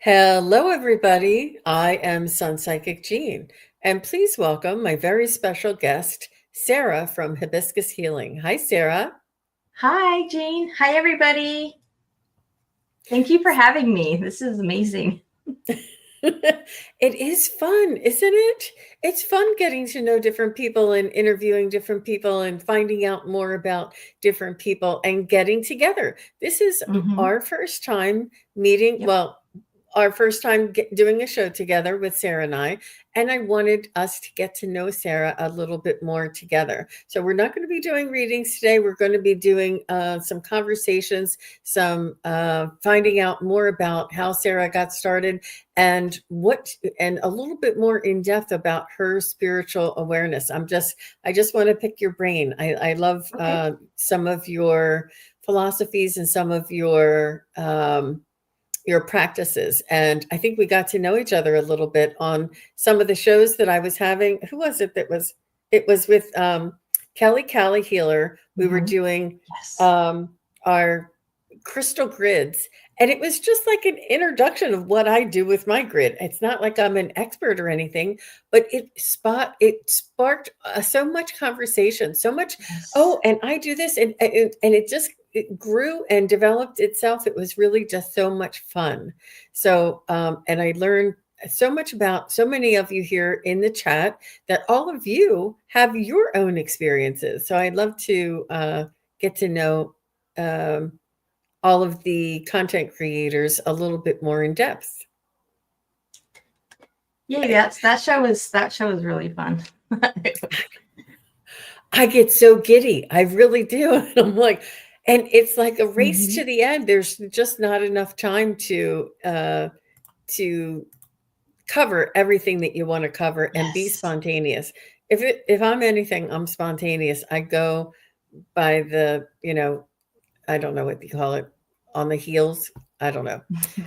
Hello, everybody. I am SunPsychic Jean, and please welcome my very special guest, Sara from Hibiscus Healing. Hi, Sara. Hi, Jane. Hi, everybody. Thank you for having me. This is amazing. It is fun, isn't it? It's fun getting to know different people and interviewing different people and finding out more about different people and getting together. This is Hmm. our first time meeting. Yep. Well, our first time doing a show together with Sara and I wanted us to get to know Sara a little bit more together. So we're not going to be doing readings today. We're going to be doing some conversations, some finding out more about how Sara got started and and a little bit more in depth about her spiritual awareness. I just want to pick your brain. I love Okay. some of your philosophies and some of your practices. And I think we got to know each other a little bit on some of the shows that I was having. Who was it that was? It was with Kelly Callie Healer. We were Hmm. doing Yes. um, our crystal grids. And it was just like an introduction of what I do with my grid. It's not like I'm an expert or anything, but it sparked so much conversation, so much. Yes. Oh, and I do this, and it grew and developed itself. It was really just so much fun. So, and I learned so much about so many of you here in the chat that all of you have your own experiences. So I'd love to get to know. Um, all of the content creators a little bit more in depth. Yeah, that show was really fun. I get so giddy. I really do. And I'm like, and it's like a race to Hmm. the end. There's just not enough time to cover everything that you want to cover and be Yes. spontaneous. If I'm anything, I'm spontaneous. I go by I don't know what you call it, on the heels. I don't know.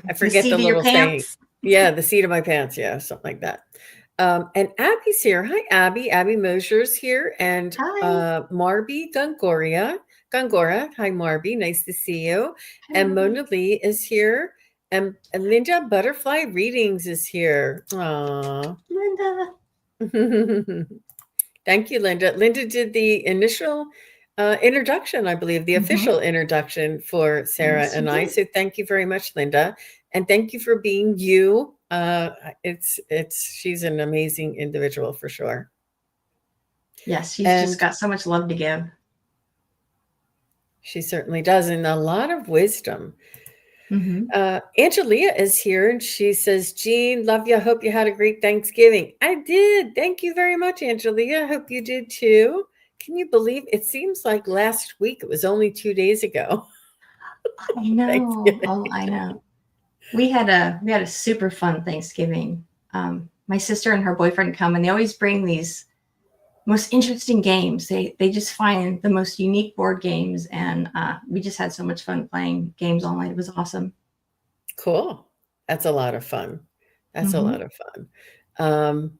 I The forget seat the of your little saying. pants. Yeah, the seat of my pants. Yeah, something like that. And Abby's here. Hi, Abby. Abby Mosier's here, and Hi. Marby Gongora. Hi, Marby. Nice to see you. Hi, And Marby. Mona Lee is here, and Linda Butterfly Readings is here. Aww. Linda. Thank you, Linda. Linda did the initial introduction, I believe, the Hmm. official introduction for Sara Yes, she and I. did. So thank you very much, Linda, and thank you for being you. She's an amazing individual for sure, Yes, she's just and got so much love to give. she certainly does, and a lot of wisdom. Hmm. Angelia is here and she says, Jean, love you. Hope you had a great Thanksgiving. I did. Thank you very much, Angelia. Hope you did too. Can you believe it seems like last week? It was only 2 days ago. I know. Thanksgiving. Oh, I know. We had a super fun Thanksgiving. My sister and her boyfriend come, and they always bring these most interesting games. They just find the most unique board games, and we just had so much fun playing games all night. It was awesome. Cool. That's a lot of fun. That's a lot Hmm. of fun. Um,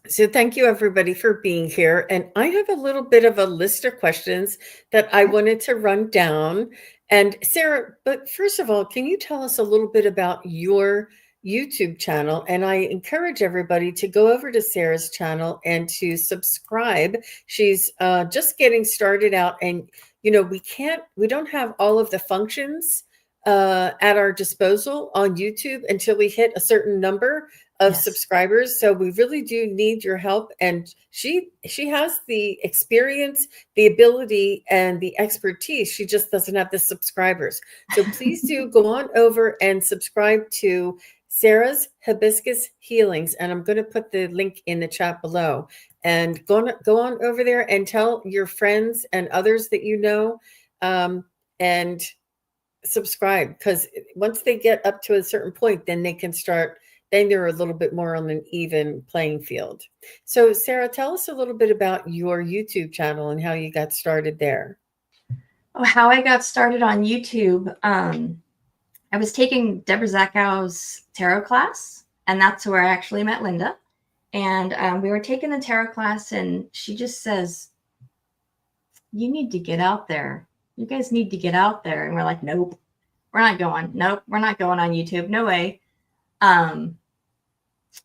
so thank you everybody for being here. And I have a little bit of a list of questions that I Okay. wanted to run down. And Sara, but first of all, can you tell us a little bit about your YouTube channel? And I encourage everybody to go over to Sara's channel and to subscribe. She's just getting started out, and we don't have all of the functions at our disposal on YouTube until we hit a certain number of Yes. subscribers, so we really do need your help. And she has the experience, the ability, and the expertise. She just doesn't have the subscribers. So please do go on over and subscribe to Sara's Hibiscus Healings, and I'm going to put the link in the chat below. And go on over there and tell your friends and others that you know, and subscribe, because once they get up to a certain point, then they can start, then they're a little bit more on an even playing field. So Sara, tell us a little bit about your YouTube channel and how you got started there. Oh, how I got started on YouTube. I was taking Deborah Zackow's tarot class, and that's where I actually met Linda. And we were taking the tarot class, and she just says, "You need to get out there. You guys need to get out there." And we're like, "Nope, we're not going. Nope, we're not going on YouTube. No way." And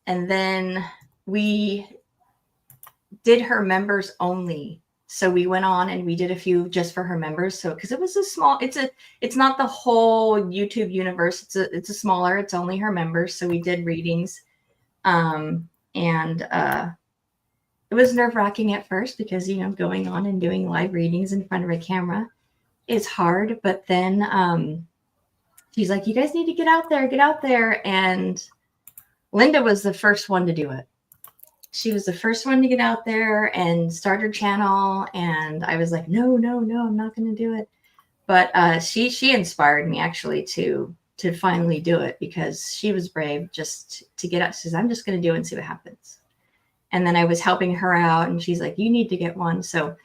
then we did her members only. So we went on and we did a few just for her members. So because it was it's not the whole YouTube universe. It's a smaller. It's only her members. So we did readings, and it was nerve-wracking at first because going on and doing live readings in front of a camera is hard. But then she's like, "You guys need to get out there," and Linda was the first one to do it. She was the first one to get out there and start her channel. And I was like, no, I'm not going to do it. But she inspired me actually to finally do it, because she was brave just to get up. She says, I'm just going to do it and see what happens. And then I was helping her out and she's like, you need to get one. So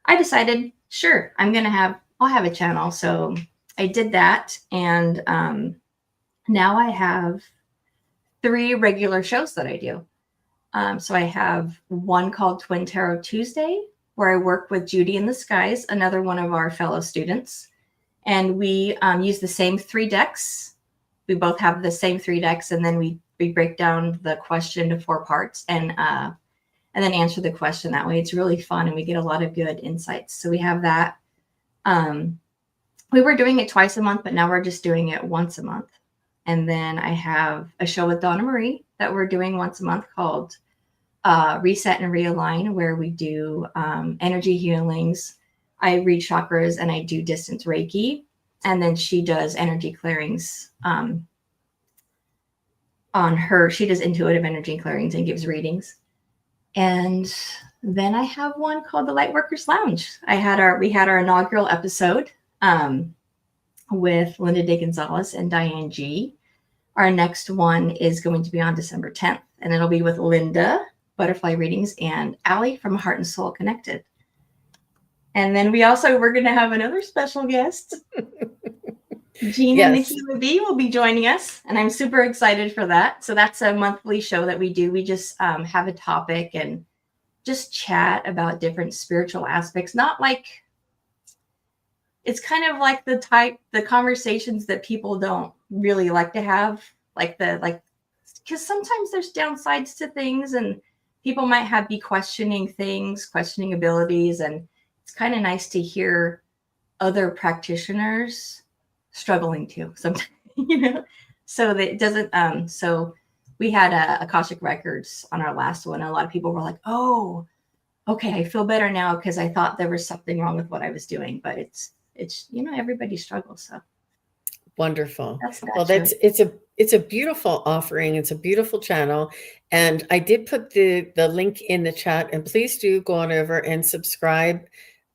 I decided, sure, I'll have a channel. So I did that. And now I have 3 regular shows that I do. So I have one called Twin Tarot Tuesday, where I work with Judy in the Skies, another one of our fellow students. And we use the same 3 decks. We both have the same 3 decks. And then we break down the question to 4 parts and then answer the question that way. It's really fun. And we get a lot of good insights. So we have that. We were doing it twice a month, but now we're just doing it once a month. And then I have a show with Donna Marie that we're doing once a month called Reset and Realign, where we do energy healings. I read chakras and I do distance Reiki. And then she does energy clearings on her. She does intuitive energy clearings and gives readings. And then I have one called the Lightworkers Lounge. We had our inaugural episode with Linda De Gonzalez and Diane G. Our next one is going to be on December 10th, and it'll be with Linda, Butterfly Readings, and Allie from Heart and Soul Connected. And then we're going to have another special guest. Jean and Nikki Bee will be joining us, and I'm super excited for that. So that's a monthly show that we do. We just have a topic and just chat about different spiritual aspects. Not like, it's kind of like the conversations that people don't really like to have, because sometimes there's downsides to things and people might be questioning things, questioning abilities. And it's kind of nice to hear other practitioners struggling too sometimes, so that it doesn't, so we had Akashic Records on our last one. And a lot of people were like, oh, okay, I feel better now because I thought there was something wrong with what I was doing, but it's everybody struggles. So wonderful. It's a beautiful offering. It's a beautiful channel. And I did put the link in the chat, and please do go on over and subscribe,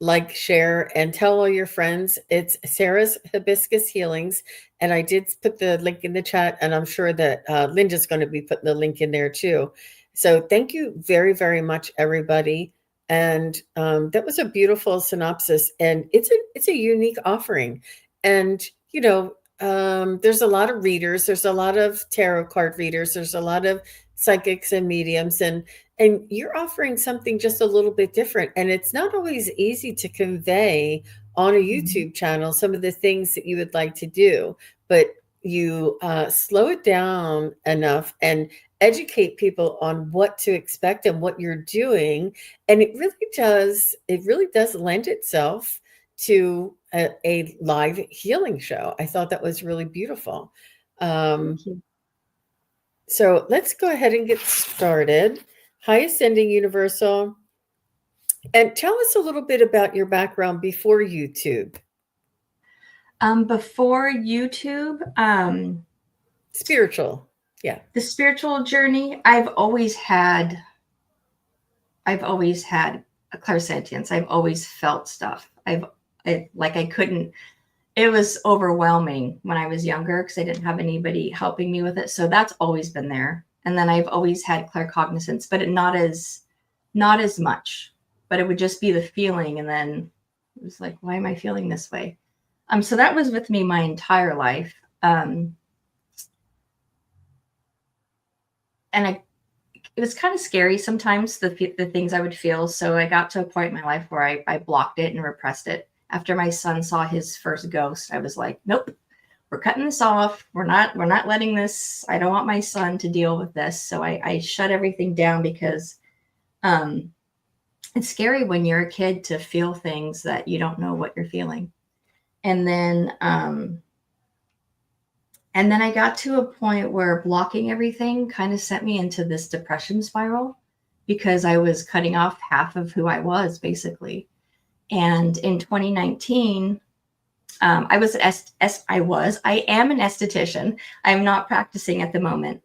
like, share, and tell all your friends. It's Sara's Hibiscus Healings. And I did put the link in the chat, and I'm sure that Linda's going to be putting the link in there too. So thank you very, very much, everybody. And that was a beautiful synopsis, and it's a unique offering. And there's a lot of readers, there's a lot of tarot card readers, there's a lot of psychics and mediums, and you're offering something just a little bit different. And it's not always easy to convey on a YouTube channel some of the things that you would like to do, but you slow it down enough and educate people on what to expect and what you're doing. And it really does lend itself to a live healing show. I thought that was really beautiful. So let's go ahead and get started. Hi, Ascending Universal. And tell us a little bit about your background before YouTube. Before YouTube, spiritual. Yeah. The spiritual journey, I've always had a clairsentience. I've always felt stuff. It was overwhelming when I was younger because I didn't have anybody helping me with it. So that's always been there. And then I've always had claircognizance, but not as much, but it would just be the feeling. And then it was like, why am I feeling this way? So that was with me my entire life. And it was kind of scary sometimes, the things I would feel. So I got to a point in my life where I blocked it and repressed it. After my son saw his first ghost, I was like, nope, we're cutting this off. We're not letting this. I don't want my son to deal with this. So I shut everything down because it's scary when you're a kid to feel things that you don't know what you're feeling. And then I got to a point where blocking everything kind of sent me into this depression spiral because I was cutting off half of who I was basically. And in 2019, I am an esthetician. I'm not practicing at the moment.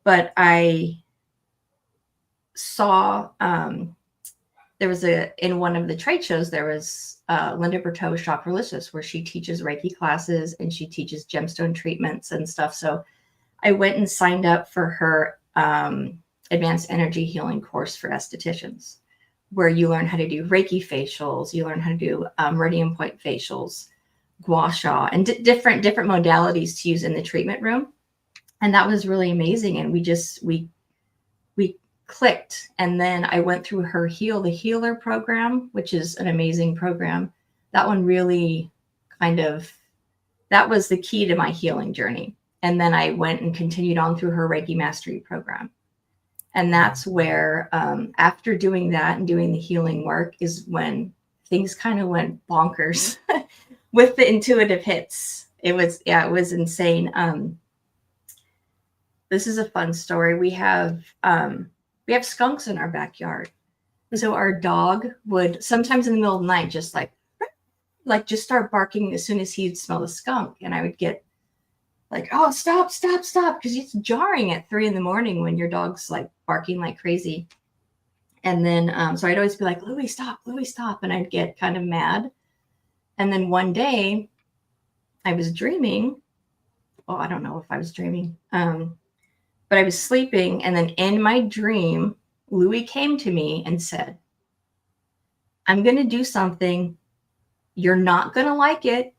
But I saw, there was in one of the trade shows, there was Linda Berteau's Chakralicious, where she teaches Reiki classes and she teaches gemstone treatments and stuff. So I went and signed up for her advanced energy healing course for estheticians, where you learn how to do Reiki facials, you learn how to do meridian point facials, gua sha, and different modalities to use in the treatment room. And that was really amazing. And we clicked. And then I went through her Heal the Healer program, which is an amazing program. That one really that was the key to my healing journey. And then I went and continued on through her Reiki Mastery program. And that's where, after doing that and doing the healing work, is when things kind of went bonkers with the intuitive hits. It was insane. This is a fun story. We have skunks in our backyard. So our dog would sometimes in the middle of the night just just start barking as soon as he'd smell the skunk. And I would get like, oh, stop. Because it's jarring at 3 a.m. when your dog's like barking like crazy. And then, so I'd always be like, Louie, stop. And I'd get kind of mad. And then one day I was dreaming. Oh, I don't know if I was dreaming. But I was sleeping. And then in my dream, Louie came to me and said, I'm going to do something. You're not going to like it,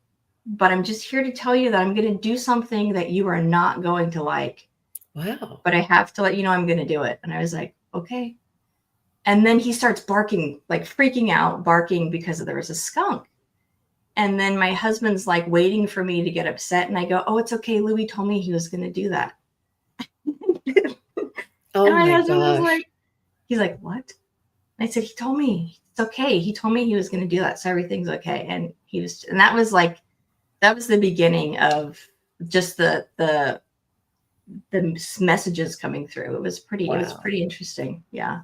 but I'm just here to tell you that I'm going to do something that you are not going to like. Wow. But I have to let you know I'm going to do it. And I was like, okay. And then he starts barking, like freaking out, barking because there was a skunk. And then my husband's like waiting for me to get upset. And I go, oh, it's okay. Louie told me he was going to do that. Oh, and my my husband was gosh. like, he's like, what? And I said, he told me it's okay. He told me he was going to do that. So everything's okay. And that was the beginning of just the messages coming through. It was pretty interesting. Yeah.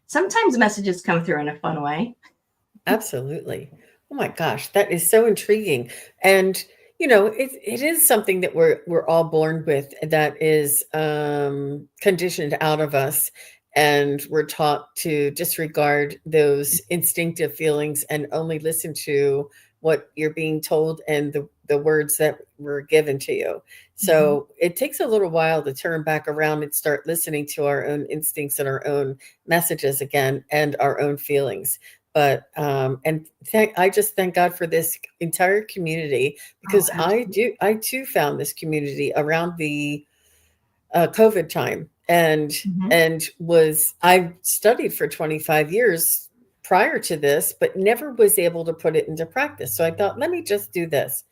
Sometimes messages come through in a fun way. Absolutely. Oh my gosh, that is so intriguing. And it is something that we're all born with, that is conditioned out of us, and we're taught to disregard those instinctive feelings and only listen to what you're being told and the words that were given to you. So it takes a little while to turn back around and start listening to our own instincts and our own messages again, and our own feelings. But I just thank God for this entire community, because I too found this community around the COVID time, and I studied for 25 years prior to this, but never was able to put it into practice. So I thought, let me just do this.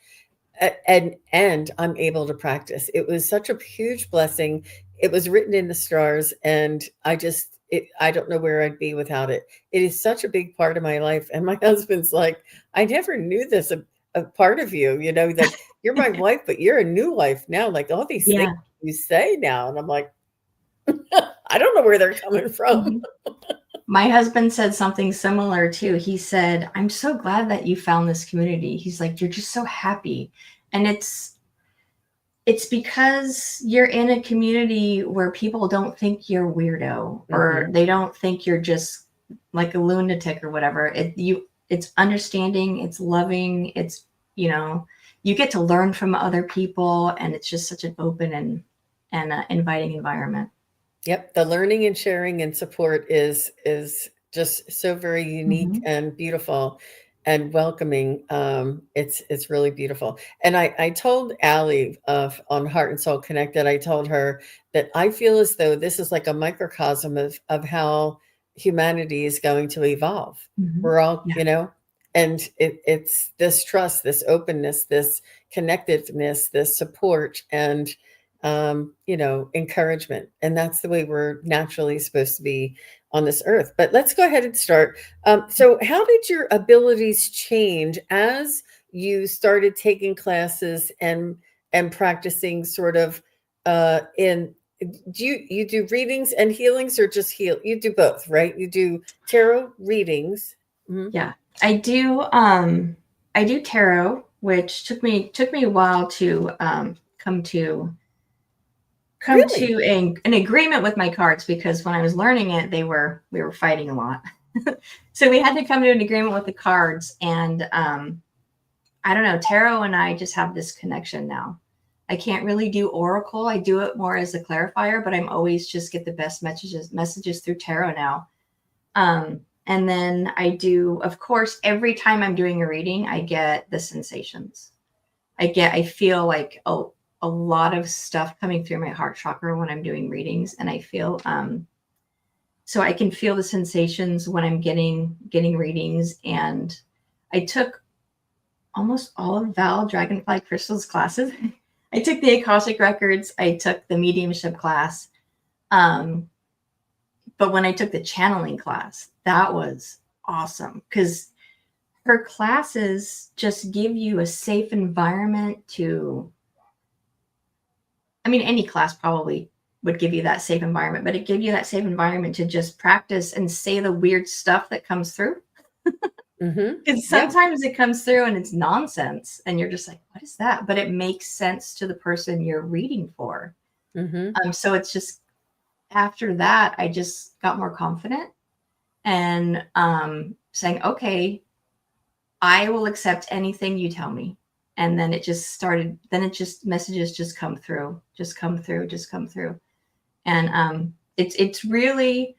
And I'm able to practice. It was such a huge blessing. It was written in the stars, and I don't know where I'd be without it. It is such a big part of my life. And my husband's like, I never knew this a part of you, that you're my wife, but you're a new wife now. Like all these things you say now. And I'm like, I don't know where they're coming from. My husband said something similar too. He said, I'm so glad that you found this community. He's like, you're just so happy. And it's because you're in a community where people don't think you're weirdo, or they don't think you're just like a lunatic or whatever. It's understanding, it's loving, it's, you get to learn from other people, and it's just such an open and inviting environment. Yep. The learning and sharing and support is just so very unique and beautiful and welcoming. It's really beautiful. And I told Allie on Heart and Soul Connected, I told her that I feel as though this is like a microcosm of how humanity is going to evolve. We're all, and it's this trust, this openness, this connectedness, this support, and encouragement. And that's the way we're naturally supposed to be on this earth. But let's go ahead and start. So how did your abilities change as you started taking classes and practicing sort of in do you do readings and healings, or just heal? You do both, right? You do tarot readings. Mm-hmm. Yeah, I do. I do tarot, which took me a while to come to Really? an agreement with my cards, because when I was learning it, we were fighting a lot. So we had to come to an agreement with the cards, and I don't know, tarot and I just have this connection now. I can't really do oracle. I do it more as a clarifier, but I'm always just get the best messages through tarot now. And then I do, of course, every time I'm doing a reading, I get the sensations. I feel like a lot of stuff coming through my heart chakra when I'm doing readings. And I feel, so I can feel the sensations when I'm getting readings. And I took almost all of Val Dragonfly Crystal's classes. I took the Akashic Records. I took the mediumship class. But when I took the channeling class, that was awesome, because her classes just give you a safe environment to, I mean, any class probably would give you that safe environment, but it gave you that safe environment to just practice and say the weird stuff that comes through. Mm-hmm. Because sometimes it comes through and it's nonsense and you're just like, what is that? But it makes sense to the person you're reading for. Mm-hmm. So it's just, after that, I just got more confident and saying, okay, I will accept anything you tell me. And then it just messages just come through. And it's really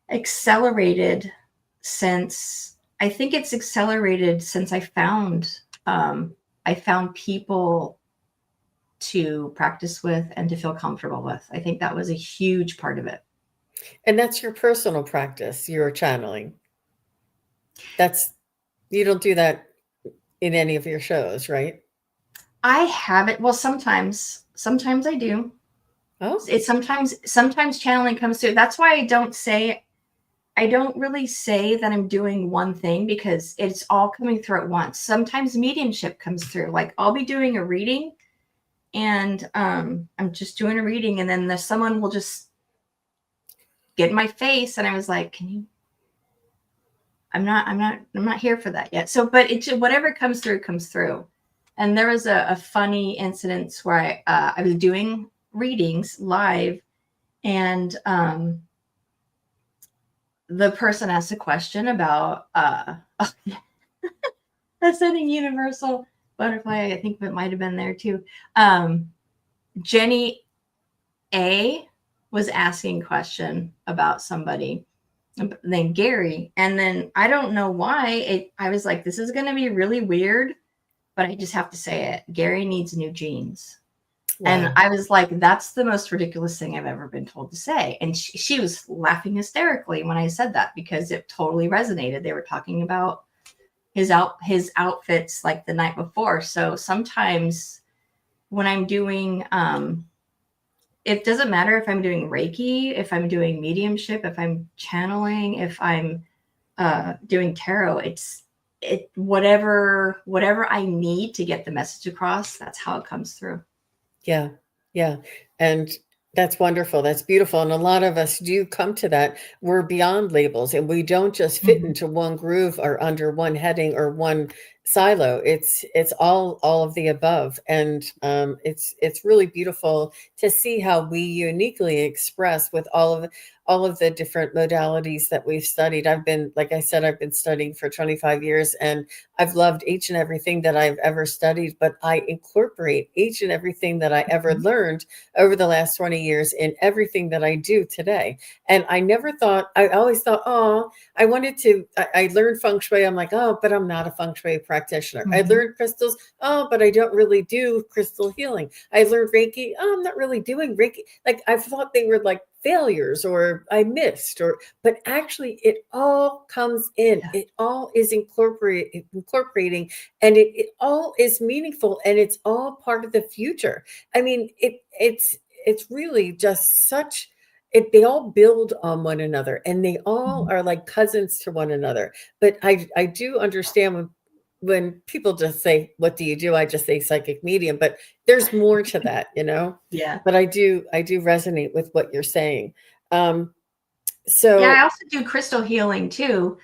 accelerated since I found people to practice with and to feel comfortable with. I think that was a huge part of it. And that's your personal practice, you're channeling. You don't do that in any of your shows, right? I haven't. Well, sometimes I do. Oh, It's sometimes channeling comes through. That's why I don't really say that I'm doing one thing, because it's all coming through at once. Sometimes mediumship comes through. Like I'll be doing a reading and I'm just doing a reading, and then someone will just get in my face, and I was like, I'm not here for that yet. So, but whatever comes through. And there was a funny incident where I was doing readings live, and the person asked a question about ascending universal butterfly. I think it might have been there too. Jenny A was asking a question about somebody named Gary. And then I don't know why I was like, this is going to be really weird, but I just have to say it. Gary needs new jeans. Wow. And I was like, that's the most ridiculous thing I've ever been told to say. And she was laughing hysterically when I said that, because it totally resonated. They were talking about his outfits like the night before. So sometimes when I'm doing, it doesn't matter if I'm doing Reiki, if I'm doing mediumship, if I'm channeling, if I'm doing tarot, whatever I need to get the message across, that's how it comes through. Yeah. Yeah. And that's wonderful. That's beautiful. And a lot of us do come to that. We're beyond labels, and we don't just fit into one groove or under one heading or one silo. It's all of the above. And it's really beautiful to see how we uniquely express with all of the different modalities that we've studied. Like I said, I've been studying for 25 years, and I've loved each and everything that I've ever studied, but I incorporate each and everything that I ever learned over the last 20 years in everything that I do today. And I always thought, I learned feng shui. I'm like, oh, but I'm not a feng shui practitioner. I learned crystals. Oh, but I don't really do crystal healing. I learned Reiki. Oh, I'm not really doing Reiki. Like I thought they were like failures or I missed, but actually it all comes in. Yeah. It all is incorporating, and it all is meaningful, and it's all part of the future. I mean, it's really just such it, they all build on one another, and they all Mhm. are like cousins to one another. But I do understand when people just say, "What do you do?" I just say psychic medium, but there's more to that, you know. Yeah. But I do resonate with what you're saying. Um, Yeah, I so also do crystal healing too.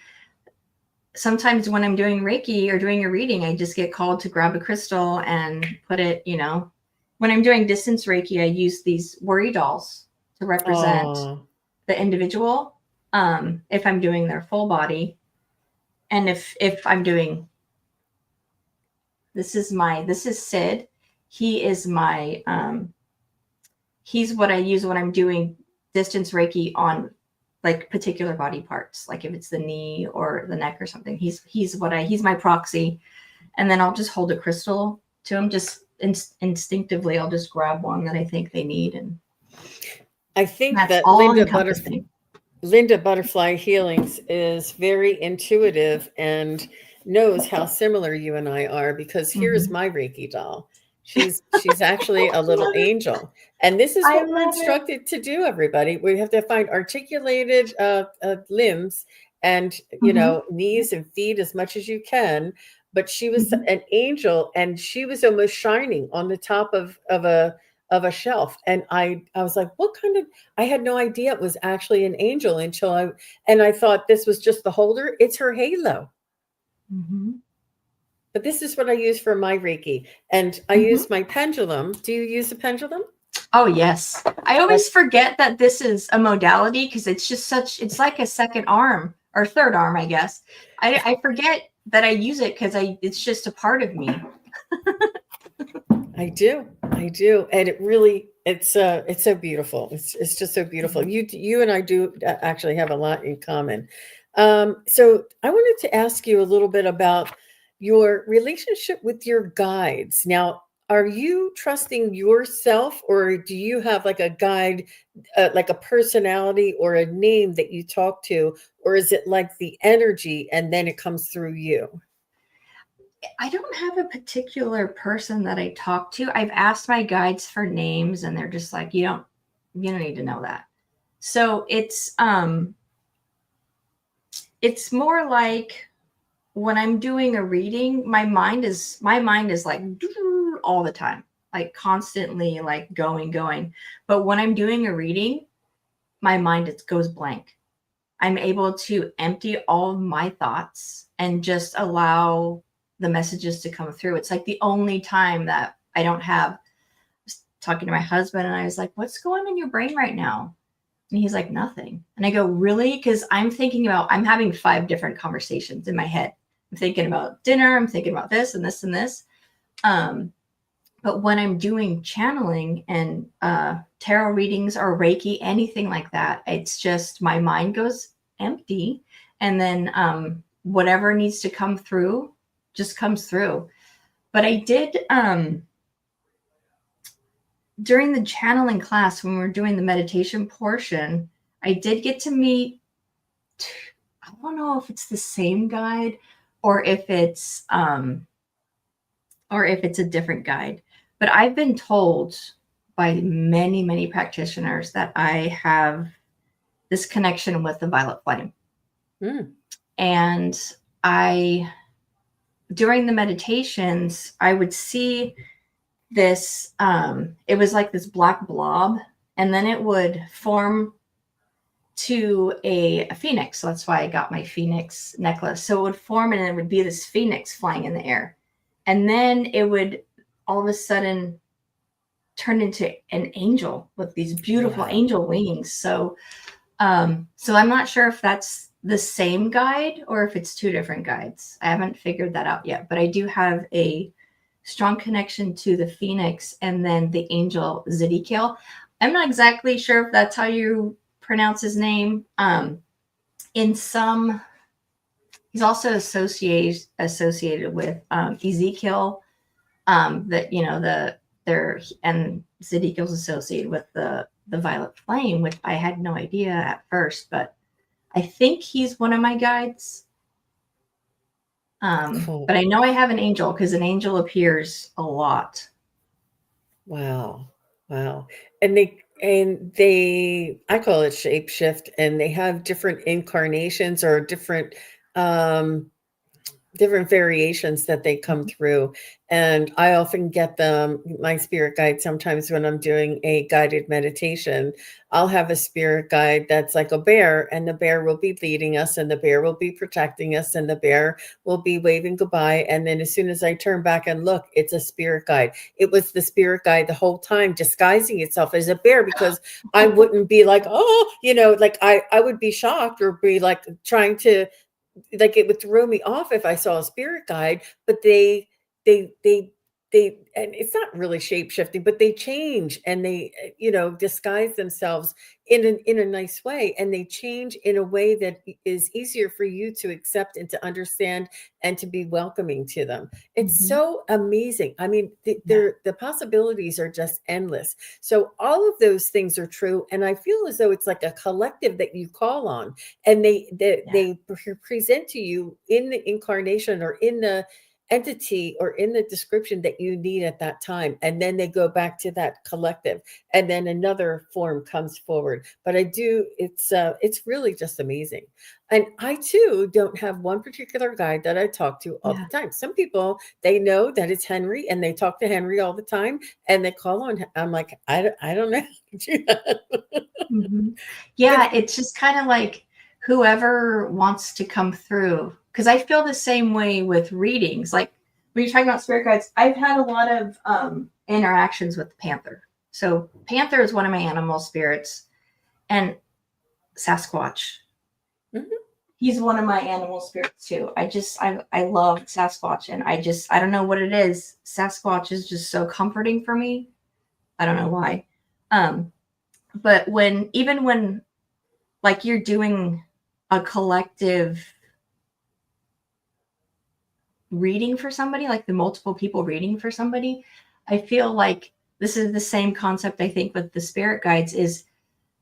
Sometimes when I'm doing Reiki or doing a reading, I just get called to grab a crystal and put it, when I'm doing distance Reiki, I use these worry dolls to represent oh, the individual. If I'm doing their full body, and if I'm doing, this is Sid. He is my, he's what I use when I'm doing distance Reiki on like particular body parts, like if it's the knee or the neck or something. He's my proxy, and then I'll just hold a crystal to him. Just instinctively, I'll just grab one that I think they need, and I think that's that all encompassing. Linda Butterfly Healings is very intuitive and knows how similar you and I are, because here's Mm-hmm. my Reiki doll. She's actually a little angel. And this is I what we're love it. instructed to do, everybody. We have to find articulated limbs and, Mm-hmm. knees and feet as much as you can. But she was Mm-hmm. an angel, and she was almost shining on the top of a shelf. And I was like, what kind of, I had no idea it was actually an angel until I thought this was just the holder. It's her halo. Mm-hmm. But this is what I use for my Reiki. And I Mm-hmm. use my pendulum. Do you use a pendulum? Oh yes, I That always forget that this is a modality because it's like a second arm or third arm, I guess. I forget that I use it because it's just a part of me. I do. I do. And it's so beautiful. It's just so beautiful. You and I do actually have a lot in common. So I wanted to ask you a little bit about your relationship with your guides. Now, are you trusting yourself, or do you have like a guide, like a personality or a name that you talk to, or is it like the energy and then it comes through you? I don't have a particular person that I talk to. I've asked my guides for names and they're just like, you don't need to know that. So it's more like when I'm doing a reading, my mind is like all the time, like constantly like going. But when I'm doing a reading, my mind it goes blank. I'm able to empty all of my thoughts and just allow the messages to come through. It's like the only time that I don't have. I was talking to my husband and I was like, "What's going on in your brain right now?" And he's like, "Nothing." And I go, "Really?" Because I'm having 5 different conversations in my head. I'm thinking about dinner. I'm thinking about this and this and this. Um, but when I'm doing channeling and tarot readings or Reiki, anything like that, it's just my mind goes empty. And then whatever needs to come through just comes through. But I did, during the channeling class, when we were doing the meditation portion, I did get to meet, I don't know if it's the same guide or if it's, a different guide. But I've been told by many, many practitioners that I have this connection with the violet flame. Mm. And I, during the meditations, I would see this, it was like this black blob, and then it would form to a phoenix. So that's why I got my phoenix necklace. So it would form and it would be this phoenix flying in the air. And then it would all of a sudden turn into an angel with these beautiful Wow. angel wings. So I'm not sure if that's the same guide or if it's 2 different guides. I haven't figured that out yet, but I do have a strong connection to the phoenix and then the angel Zedekiel. I'm not exactly sure if that's how you pronounce his name. In some, he's also associated with Ezekiel. That the and Zedekiel's associated with the violet flame, which I had no idea at first, but I think he's one of my guides. Cool. But I know I have an angel because an angel appears a lot. Wow. Wow. And they I call it shapeshift, and they have different incarnations or um different variations that they come Mhm. through. And I often get them, my spirit guide, sometimes when I'm doing a guided meditation, I'll have a spirit guide that's like a bear, and the bear will be leading us, and the bear will be protecting us, and the bear will be waving goodbye. And then as soon as I turn back and look, it's a spirit guide. It was the spirit guide the whole time, disguising itself as a bear, because I wouldn't be like, oh, like I would be shocked or be like trying to, like, it would throw me off if I saw a spirit guide. But they and it's not really shape shifting, but they change, and they disguise themselves in a nice way, and they change in a way that is easier for you to accept and to understand and to be welcoming to them. It's Mhm. so amazing. I mean, Yeah. the possibilities are just endless. So all of those things are true, and I feel as though it's like a collective that you call on, and Yeah. they present to you in the incarnation or in the entity or in the description that you need at that time, and then they go back to that collective, and then another form comes forward. But I do, it's really just amazing. And I too don't have one particular guide that I talk to all the Yeah. time. Some people, they know that it's Henry, and they talk to Henry all the time, and they call on him. I'm like, I don't know how to do that. Mhm. But Yeah, it's just kind of like whoever wants to come through. Because I feel the same way with readings. Like when you're talking about spirit guides, I've had a lot of interactions with the panther. So panther is one of my animal spirits, and Sasquatch. Mhm. He's one of my animal spirits too. I love Sasquatch, and I don't know what it is. Sasquatch is just so comforting for me. I don't know why. Um, but when like you're doing a collective reading for somebody, like the multiple people reading for somebody, I feel like this is the same concept I think with the spirit guides is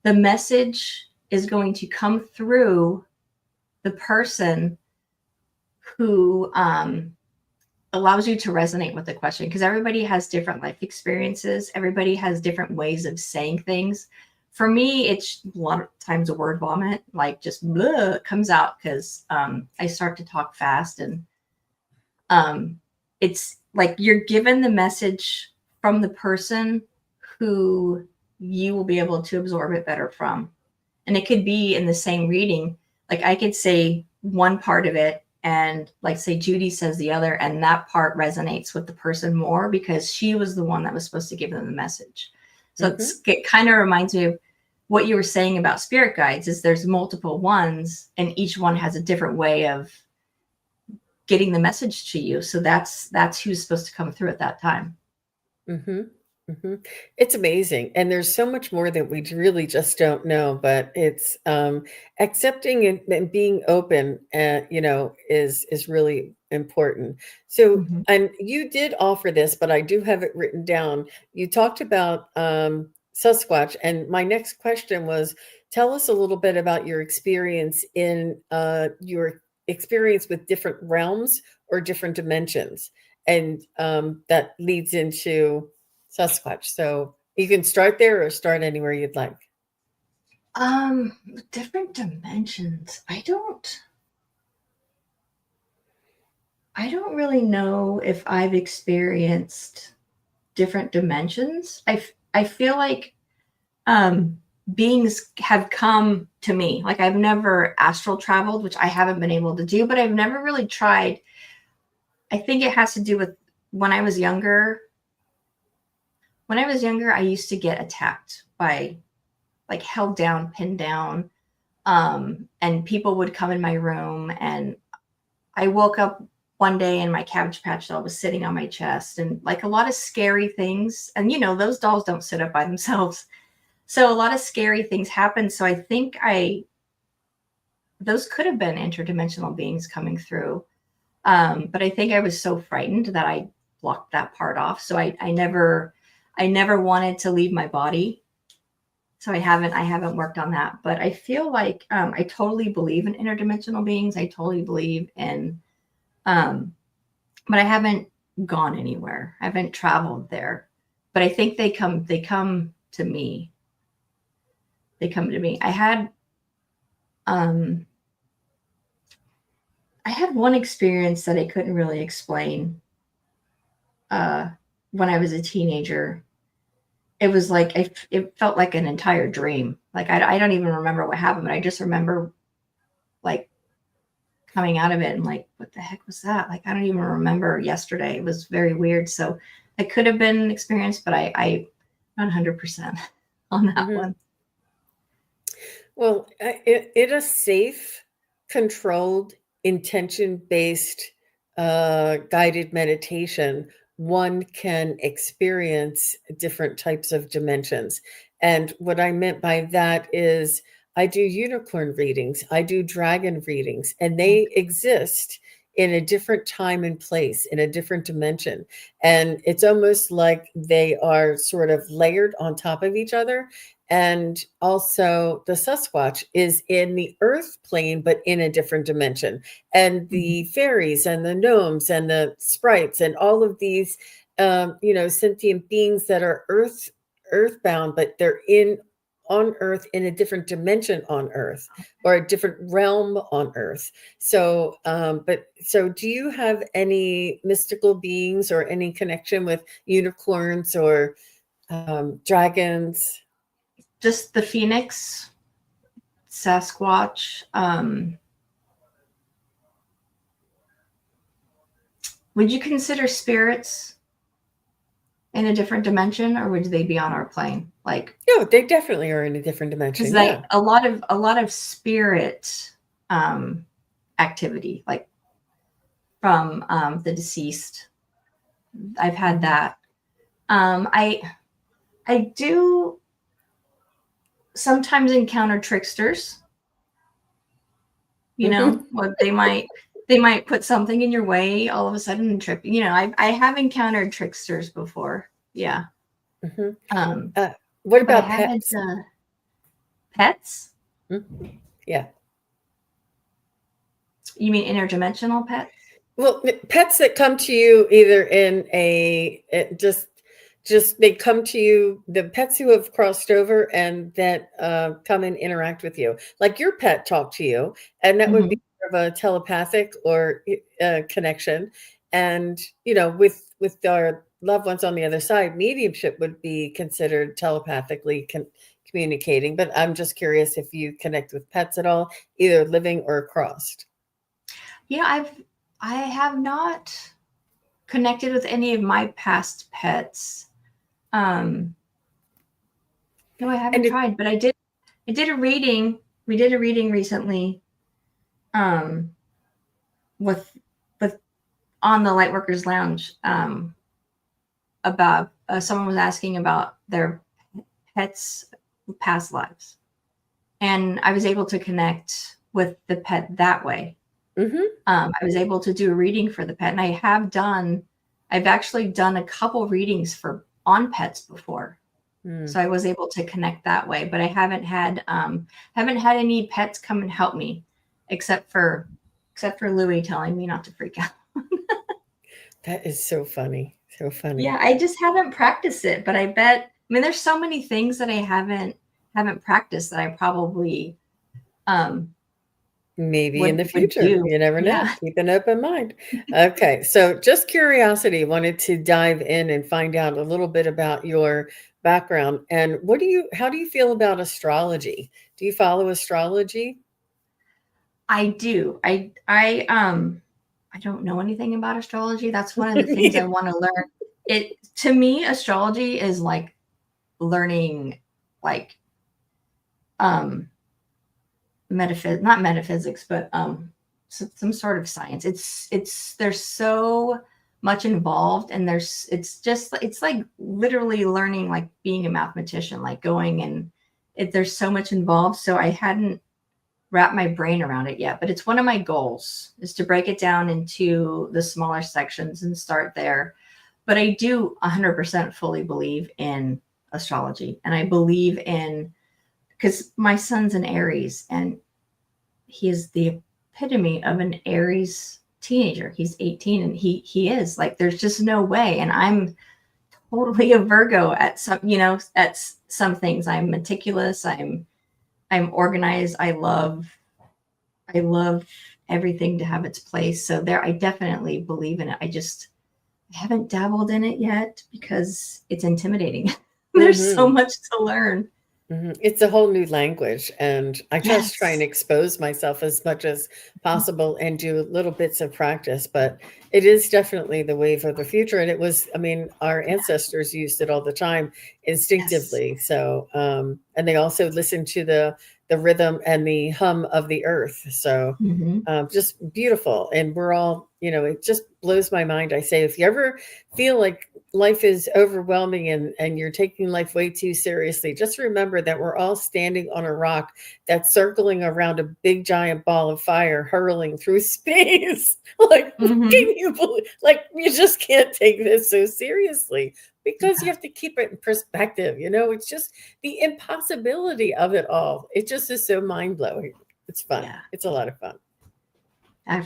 the message is going to come through the person who allows you to resonate with the question, because everybody has different life experiences, everybody has different ways of saying things. For me, it's a lot of times a word vomit, like just bleh, comes out because I start to talk fast, and um, it's like you're given the message from the person who you will be able to absorb it better from. And it could be in the same reading. Like I could say one part of it, and like say Judy says the other, and that part resonates with the person more because she was the one that was supposed to give them the message. So Mhm. it kind of reminds me of what you were saying about spirit guides is there's multiple ones, and each one has a different way of getting the message to you. So that's who's supposed to come through at that time. Mhm, mhm. It's amazing, and there's so much more that we really just don't know, but it's, accepting and being open, is really important. So, Mhm. and you did offer this, but I do have it written down. You talked about, Sasquatch, and my next question was, tell us a little bit about your experience with different realms or different dimensions, and that leads into Sasquatch. So you can start there or start anywhere you'd like. Different dimensions. I don't really know if I've experienced different dimensions. I feel like um beings have come to me. Like I've never astral traveled, which I haven't been able to do, but I've never really tried. I think it has to do with when I was younger. When I was younger, I used to get attacked by like held down, pinned down. And people would come in my room, and I woke up one day and my Cabbage Patch doll was sitting on my chest, and like a lot of scary things. And those dolls don't sit up by themselves. So a lot of scary things happened. So I think those could have been interdimensional beings coming through. But I think I was so frightened that I blocked that part off. So I never I never wanted to leave my body. So I haven't worked on that, but I feel like I totally believe in interdimensional beings. I totally believe in, but I haven't gone anywhere. I haven't traveled there, but I think they come to me. They come to me. I had one experience that I couldn't really explain when I was a teenager. It was like it felt like an entire dream. Like I don't even remember what happened, but I just remember like coming out of it and like, what the heck was that? Like I don't even remember yesterday. It was very weird. So it could have been an experience, but I not 100% on that Mhm. one. Well, in a safe, controlled, intention-based, guided meditation, one can experience different types of dimensions. And what I meant by that is I do unicorn readings, I do dragon readings, and they exist in a different time and place, in a different dimension. And it's almost like they are sort of layered on top of each other. And also, the Sasquatch is in the earth plane, but in a different dimension. And the fairies and the gnomes and the sprites and all of these, sentient beings that are earthbound, but they're in on earth in a different dimension on earth, or a different realm on earth. So, so do you have any mystical beings or any connection with unicorns or dragons? Just the Phoenix, Sasquatch. Would you consider spirits in a different dimension, or would they be on our plane? Like, No, they definitely are in a different dimension. because Yeah. a lot of spirit activity, like from the deceased. I've had that. I do sometimes encounter tricksters. You know, what they might put something in your way all of a sudden and trip. You know, I have encountered tricksters before. Yeah. Mhm. Um, What but I about haven't pets? pets. Yeah. You mean interdimensional pets? Well, pets that come to you either in just they come to you, the pets who have crossed over and that come and interact with you, like your pet talked to you, and that would be Mhm. more of a telepathic or connection. And with our loved ones on the other side, mediumship would be considered telepathically communicating. But I'm just curious if you connect with pets at all, either living or crossed. You know, I have not connected with any of my past pets. Um, no, I haven't And tried, but I did a reading. We did a reading recently um, with with on the Lightworkers Lounge about someone was asking about their pets' past lives, and I was able to connect with the pet that way. Mhm. I was able to do a reading for the pet, and I've actually done a couple readings for on pets before. Mm. So I was able to connect that way, but I haven't had any pets come and help me except for Louie telling me not to freak out. That is so funny. So funny. Yeah, I just haven't practiced it, but I mean there's so many things that I haven't practiced that I probably Maybe in the would future. do. You never know. Yeah. Keep an open mind. Okay. So just curiosity, wanted to dive in and find out a little bit about your background. And how do you feel about astrology? Do you follow astrology? I do. I don't know anything about astrology. That's one of the things I want to learn. It to me, astrology is like learning like um not metaphysics, but some sort of science. It's there's so much involved, and it's like literally learning like being a mathematician, like going and there's so much involved. So I hadn't wrap my brain around it yet, but it's one of my goals is to break it down into the smaller sections and start there. But I do 100% fully believe in astrology, and I believe in, because my son's an Aries, and he is the epitome of an Aries teenager. He's 18, and he is like, there's just no way. And I'm totally a Virgo at some, at some things. I'm meticulous. I'm organized. I love everything to have its place. So there, I definitely believe in it. I haven't dabbled in it yet because it's intimidating. There's so much to learn. It's a whole new language, and I just try and Yes. expose myself as much as possible and do little bits of practice. But it is definitely the wave of the future. And it was, I mean, our ancestors used it all the time Yes. instinctively. So, and they also listened to the rhythm and the hum of the earth. So, Hmm. just beautiful. And we're all, it just blows my mind. I say, if you ever feel like life is overwhelming and you're taking life way too seriously, just remember that we're all standing on a rock that's circling around a big giant ball of fire hurling through space. Like, can Hmm. you believe, like, you just can't take this so seriously because you have to keep it in perspective. It's just the impossibility of it all. It just is so mind blowing. It's fun. Yeah. It's a lot of fun.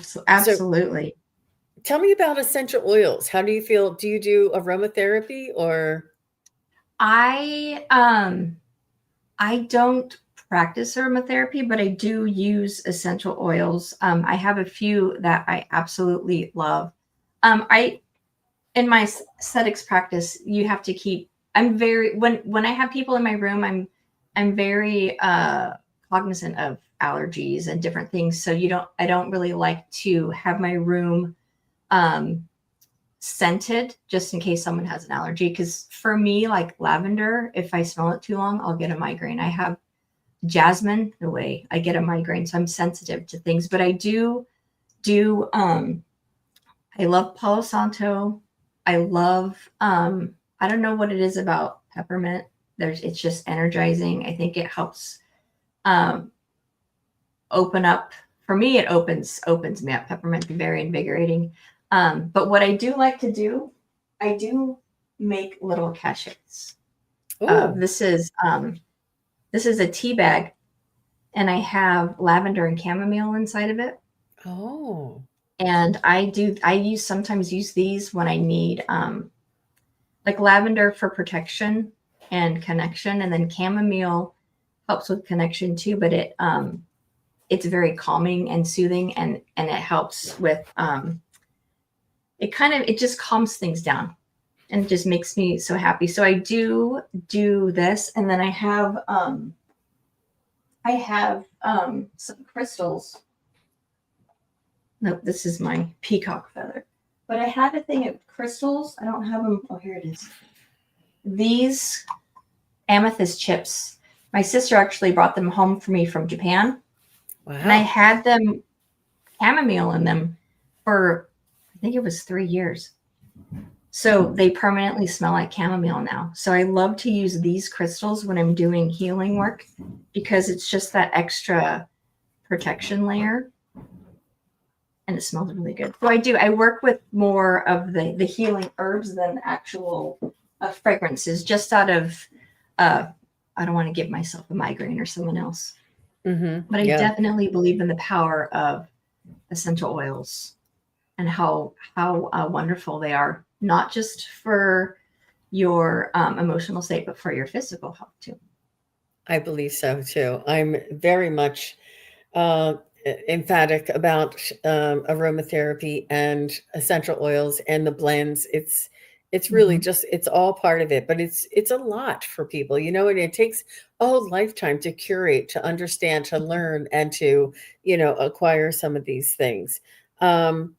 So Absolutely. tell me about essential oils. How do you feel? Do you do aromatherapy or? I don't practice aromatherapy, but I do use essential oils. I have a few that I absolutely love. I in my aesthetics practice, you have to keep. I'm very when I have people in my room, I'm very cognizant of allergies and different things. So I don't really like to have my room um, scented just in case someone has an allergy. Because for me, like lavender, if I smell it too long, I'll get a migraine. I have jasmine, the way I get a migraine, so I'm sensitive to things. But I do I love Palo Santo. I love I don't know what it is about peppermint. It's just energizing. I think it helps um open up, for me it opens me up. Peppermint be very invigorating. But what I do like to do, I do make little cachets. Oh, This is a tea bag, and I have lavender and chamomile inside of it. oh, And I sometimes use these when I need like lavender for protection and connection, and then chamomile helps with connection too, but it's very calming and soothing, and it helps with it just calms things down and just makes me so happy. So I do this, and then I have some crystals. Nope, this is my peacock feather. But I have a thing of crystals. I don't have them. Oh, here it is. These amethyst chips. My sister actually brought them home for me from Japan, and I wow. had them chamomile in them for, I think it was 3 years. So they permanently smell like chamomile now. So I love to use these crystals when I'm doing healing work because it's just that extra protection layer, and it smells really good. So I work with more of the healing herbs than actual fragrances, just out of I don't want to give myself a migraine or someone else. But I Yeah, definitely believe in the power of essential oils and how wonderful they are, not just for your emotional state, but for your physical health too. I believe so too. I'm very much uh, emphatic about aromatherapy and essential oils and the blends. It's really Mhm. just it's all part of it, but it's a lot for people, and it takes a whole lifetime to curate, to understand, to learn, and to acquire some of these things. Um,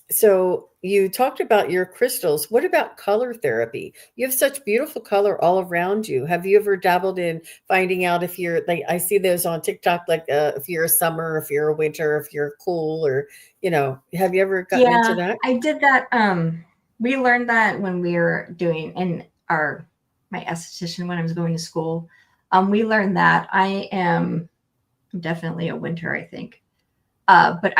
So you talked about your crystals. What about color therapy? You have such beautiful color all around you. Have you ever dabbled in finding out if you're like I see those on TikTok, like if you're a summer, if you're a winter, if you're cool, or have you ever gotten into Yeah, that? I did that. We learned that when we were doing in my esthetician when I was going to school. We learned that I am definitely a winter, I think. But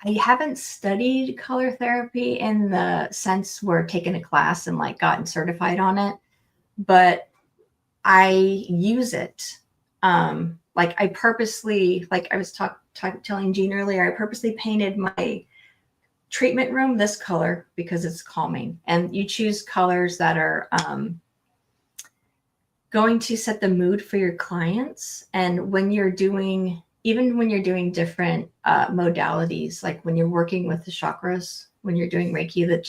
I haven't studied color therapy in the sense where taken a class and like gotten certified on it, but I use it. Like I purposely, like I was telling Jean earlier, I purposely painted my treatment room this color because it's calming. And you choose colors that are going to set the mood for your clients. And when you're doing, even when you're doing different modalities, like when you're working with the chakras, when you're doing Reiki, that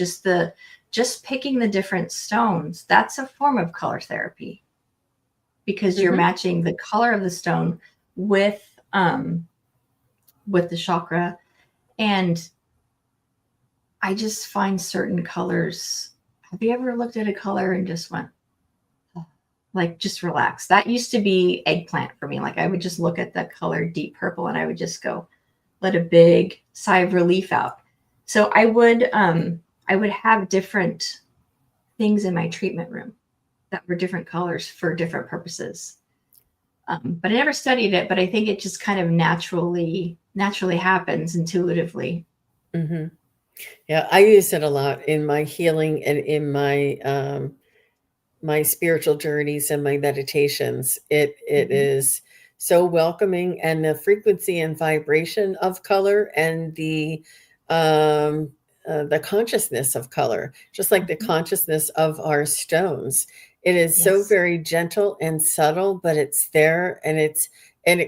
just picking the different stones, that's a form of color therapy, because you're matching the color of the stone with the chakra. And I just find certain colors. Have you ever looked at a color and just went, like, just relax? That used to be eggplant for me. Like I would just look at the color deep purple and I would just go, let a big sigh of relief out. So I would have different things in my treatment room that were different colors for different purposes. But I never studied it, but I think it just kind of naturally happens intuitively. Mm-hmm. Yeah, I use it a lot in my healing and in my my spiritual journeys and my meditations. It is so welcoming, and the frequency and vibration of color and the consciousness of color, just like the consciousness of our stones. It is so Yes. very gentle and subtle, but it's there, and it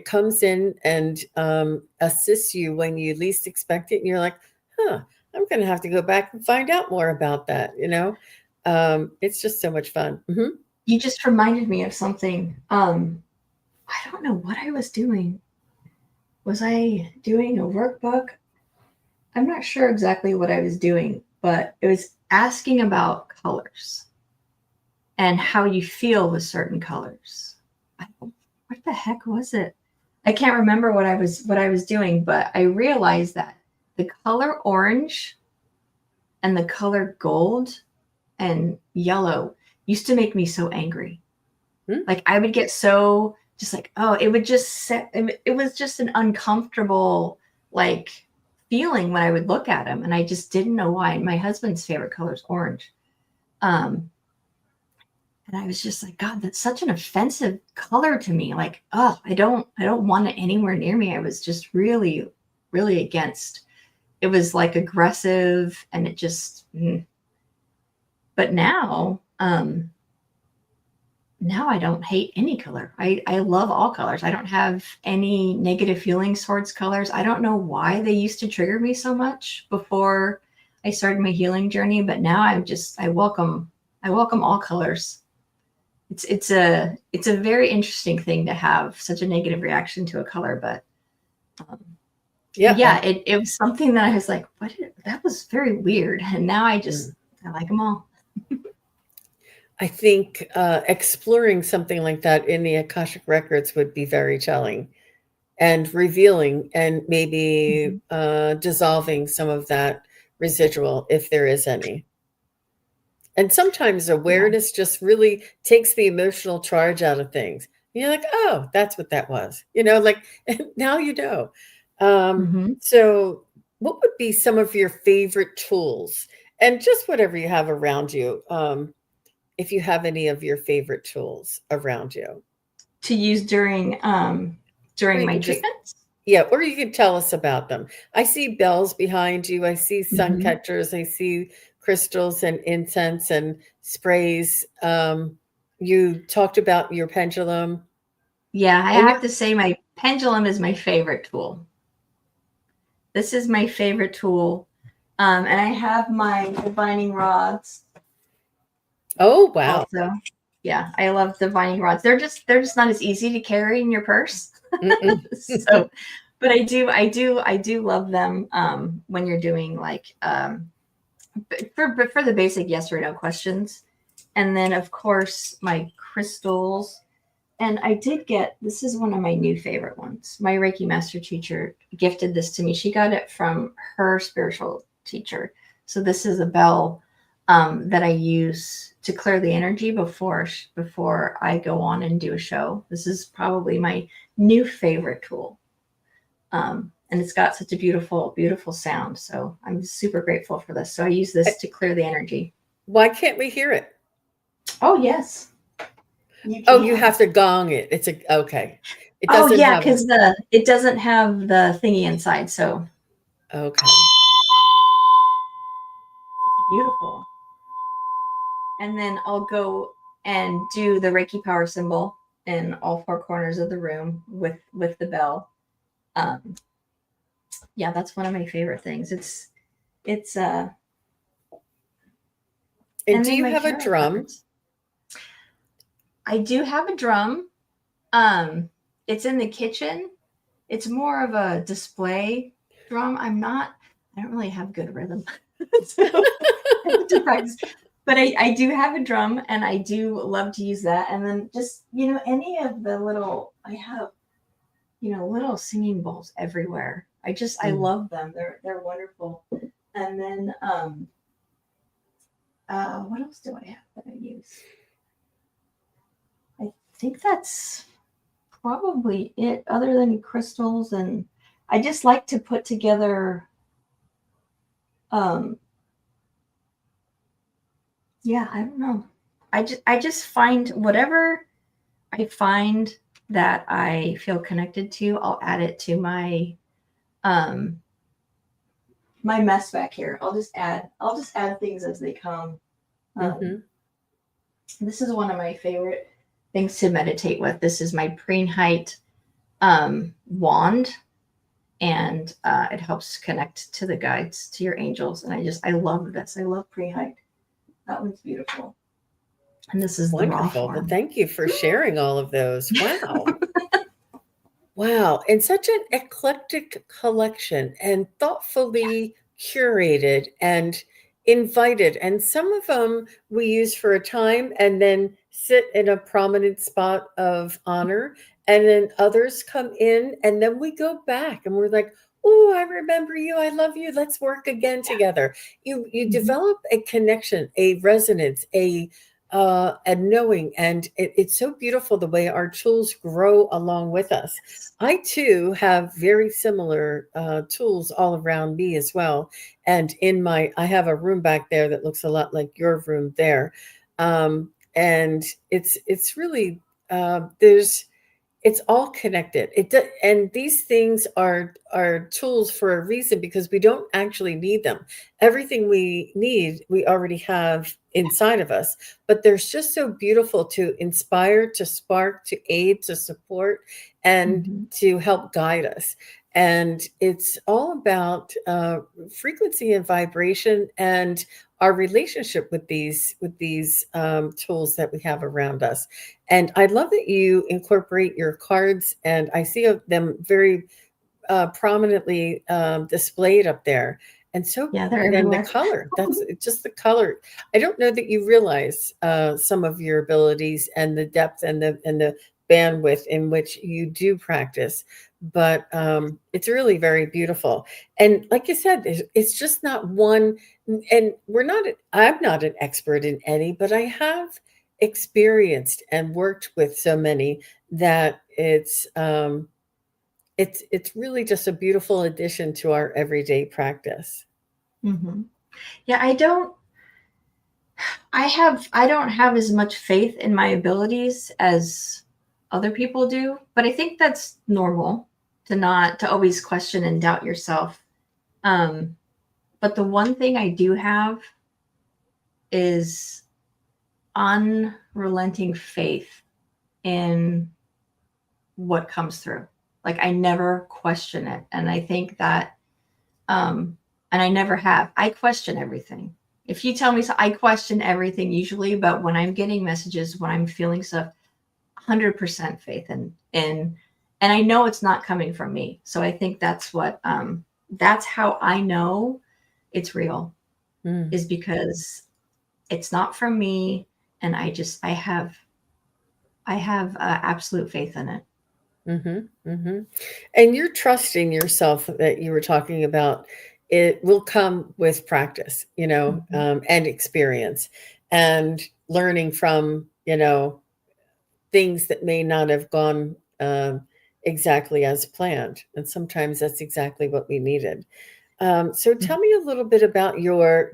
comes in and assists you when you least expect it, and you're like, huh, I'm going to have to go back and find out more about that. It's just so much fun. You just reminded me of something. I don't know what I was doing. Was I doing a workbook? I'm not sure exactly what I was doing, but it was asking about colors and how you feel with certain colors. What the heck was it? I can't remember what I was doing, but I realized that the color orange and the color gold and yellow used to make me so angry. Like I would get so just like, oh, it would just set, it was just an uncomfortable like feeling when I would look at them, and I just didn't know why. My husband's favorite color is orange. And I was just like, God, that's such an offensive color to me. Like, oh, I don't want it anywhere near me. I was just really, really against. It was like aggressive, and it just but now I don't hate any color. I love all colors. I don't have any negative feelings towards colors. I don't know why they used to trigger me so much before I started my healing journey, but now I welcome all colors. It's a very interesting thing to have such a negative reaction to a color, but yeah, it was something that I was like, that was very weird, and now I like them all. I think exploring something like that in the Akashic records would be very telling and revealing, and maybe dissolving some of that residual if there is any. And sometimes awareness just really takes the emotional charge out of things. You're like, oh, that's what that was. Like now you know. So what would be some of your favorite tools? And just whatever you have around you. If you have any of your favorite tools around you to use during my treatments. Or you could tell us about them. I see bells behind you. I see sun catchers. I see crystals and incense and sprays. You talked about your pendulum. Yeah, I have to say my pendulum is my favorite tool. This is my favorite tool. And I have my divining rods. Oh, wow. Also. Yeah, I love divining rods. They're just not as easy to carry in your purse. So, but I do love them when you're doing like for the basic yes or no questions. And then of course my crystals. And I did this is one of my new favorite ones. My Reiki master teacher gifted this to me. She got it from her spiritual teacher. So this is a bell that I use to clear the energy before I go on and do a show. This is probably my new favorite tool. and it's got such a beautiful, beautiful sound. So I'm super grateful for this. So I use this to clear the energy. Why can't we hear it? Oh, yes, you Oh, you can. have to gong it. It's okay. It Oh, doesn't yeah, have a because it doesn't have the thingy inside. So okay. beautiful. And then I'll go and do the Reiki power symbol in all four corners of the room with the bell. Um, yeah, that's one of my favorite things. It's And and do then you my have a tarot drum? cards. I do have a drum. It's in the kitchen. It's more of a display drum. I don't really have good rhythm. So I have to practice. But I do have a drum and I do love to use that. And then just, any of the little, I have, little singing bowls everywhere. I Mm. love them. They're wonderful. And then, what else do I have that I use? I think that's probably it, other than crystals. And I just like to put together, um, yeah, I don't know. I just find whatever I find that I feel connected to, I'll add it to um my mess back here. I'll just add things as they come. Mm-hmm. This is one of my favorite things to meditate with. This is my Preenheit wand, and it helps connect to the guides, to your angels. And I love this. I love Preenheit. That one's beautiful. And this is the raw Wonderful. Well, form. thank you for sharing all of those. Wow. Wow. And such an eclectic collection and thoughtfully curated and invited. And some of them we use for a time and then sit in a prominent spot of honor. And then others come in and then we go back and we're like, oh, I remember you. I love you. Let's work again together. You Mhm. develop a connection, a resonance, a knowing, and it's so beautiful the way our tools grow along with us. I too have very similar tools all around me as well. And I have a room back there that looks a lot like your room there. And it's really, it's all connected. And these things are tools for a reason because we don't actually need them. Everything we need, we already have inside of us. But they're just so beautiful to inspire, to spark, to aid, to support, and Mhm. to help guide us. And it's all about frequency and vibration and our relationship with these tools that we have around us. And I love that you incorporate your cards, and I see them very prominently displayed up there. And so, Yeah, they're and then the everywhere. color, that's just the color. I don't know that you realize some of your abilities and the depth and the bandwidth in which you do practice, but it's really very beautiful. And like you said, it's just not one, and I'm not an expert in any, but I have experienced and worked with so many that it's really just a beautiful addition to our everyday practice. Hmm. Yeah, I don't have as much faith in my abilities as other people do, but I think that's normal to always question and doubt yourself. Um, but the one thing I do have is unrelenting faith in what comes through. Like I never question it. And I think that and I never have. I question everything. If you tell me so, I question everything usually, but when I'm getting messages, when I'm feeling stuff, 100% faith and I know it's not coming from me. So I think that's how I know it's real, Mm. is because it's not from me, and I have absolute faith in it. Mm-hmm, mm-hmm. And you're trusting yourself that you were talking about. It will come with practice, Mhm. and experience, and learning from, things that may not have gone exactly as planned. And sometimes that's exactly what we needed. So tell Mhm. me a little bit about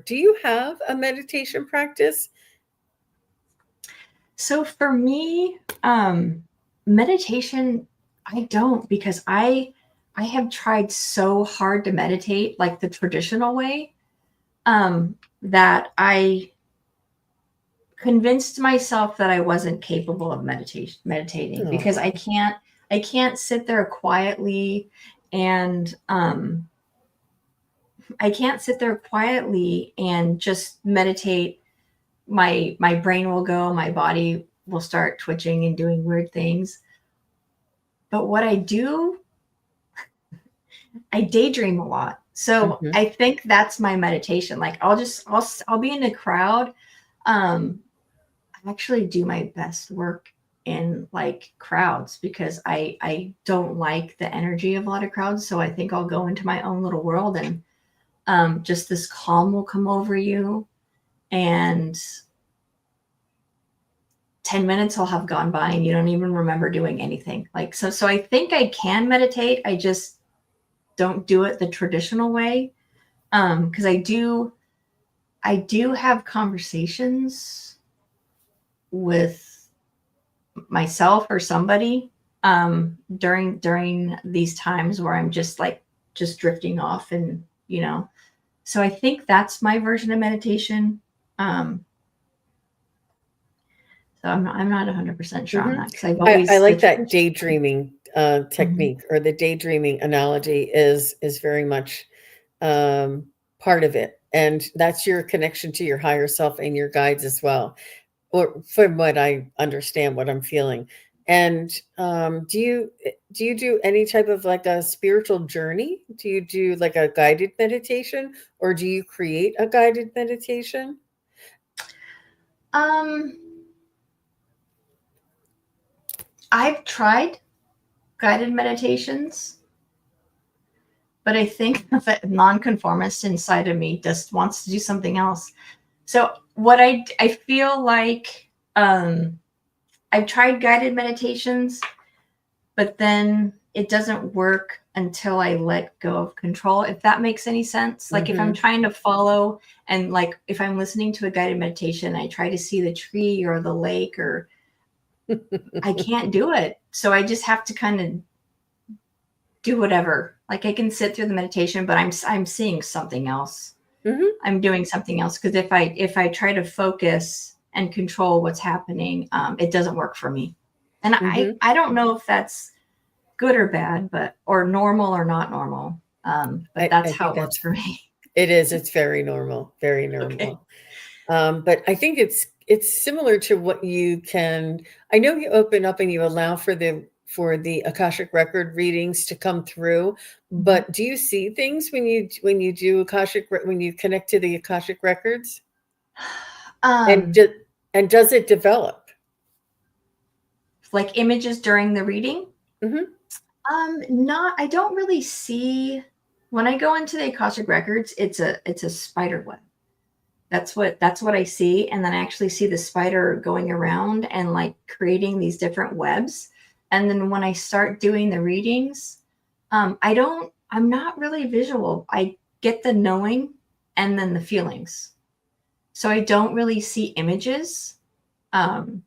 do you have a meditation practice? So for me, meditation, I don't, because I have tried so hard to meditate like the traditional way, that I convinced myself that I wasn't capable of meditating, because Oh. I can't sit there quietly and I can't sit there quietly and just meditate. My brain will go, my body will start twitching and doing weird things. But what I do, I daydream a lot. So Hmm. I think that's my meditation. Like I'll be in a crowd. I actually do my best work in like crowds, because I don't like the energy of a lot of crowds. So I think I'll go into my own little world, and just this calm will come over you, and 10 minutes will have gone by and you don't even remember doing anything. Like, so I think I can meditate. I just don't do it the traditional way. Because I do have conversations with myself or somebody, during these times where I'm just like just drifting off, and so I think that's my version of meditation. Um, so I'm not 100% sure on Hmm. that, because I've I always like the that daydreaming Mhm. technique, or the daydreaming analogy is very much um, part of it. And that's your connection to your higher self and your guides as well, or from what I understand, what I'm feeling. And do you do any type of like a spiritual journey? Do you do like a guided meditation, or do you create a guided meditation? Um, I've tried guided meditations, but I think the nonconformist inside of me just wants to do something else. So what I feel like, I've tried guided meditations, but then it doesn't work until I let go of control, if that makes any sense. Like if I'm Hmm. trying to follow, and like if I'm listening to a guided meditation, I try to see the tree or the lake, or I can't do it. So I just have to kind of do whatever. Like I can sit through the meditation, but I'm seeing something else. Hmm. I'm doing something else, because if I try to focus and control what's happening, it doesn't work for me. And Hmm. I don't know if that's good or bad, but or normal or not normal. But that's I how think it works that's for me. it is. It's very normal, very Okay. normal. But I think it's similar to what you can. I know you open up and you allow for the Akashic record readings to come through, Mhm. but do you see things when you do when you connect to the Akashic records, and Um, and does it develop? like images during the reading. Hmm. Not. I don't really see, when I go into the Akashic records. It's a spider web. That's what I see, and then I actually see the spider going around and like creating these different webs. And then when I start doing the readings, I'm not really visual. I get the knowing and then the feelings. So I don't really see images, um,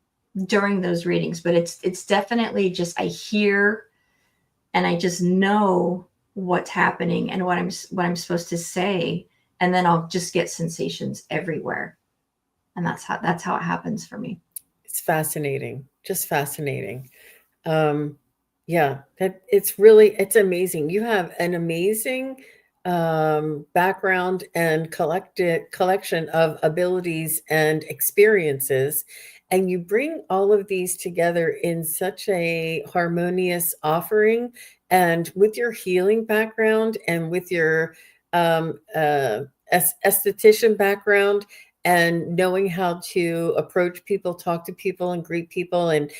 during those readings, but it's definitely just I hear, and I just know what's happening and what I'm supposed to say, and then I'll just get sensations everywhere, and that's how it happens for me. It's fascinating, just fascinating. Um, yeah, that it's amazing. You have an amazing background and collected collection of abilities and experiences, and you bring all of these together in such a harmonious offering. And with your healing background and with your esthetician background, and knowing how to approach people, talk to people, and greet people, and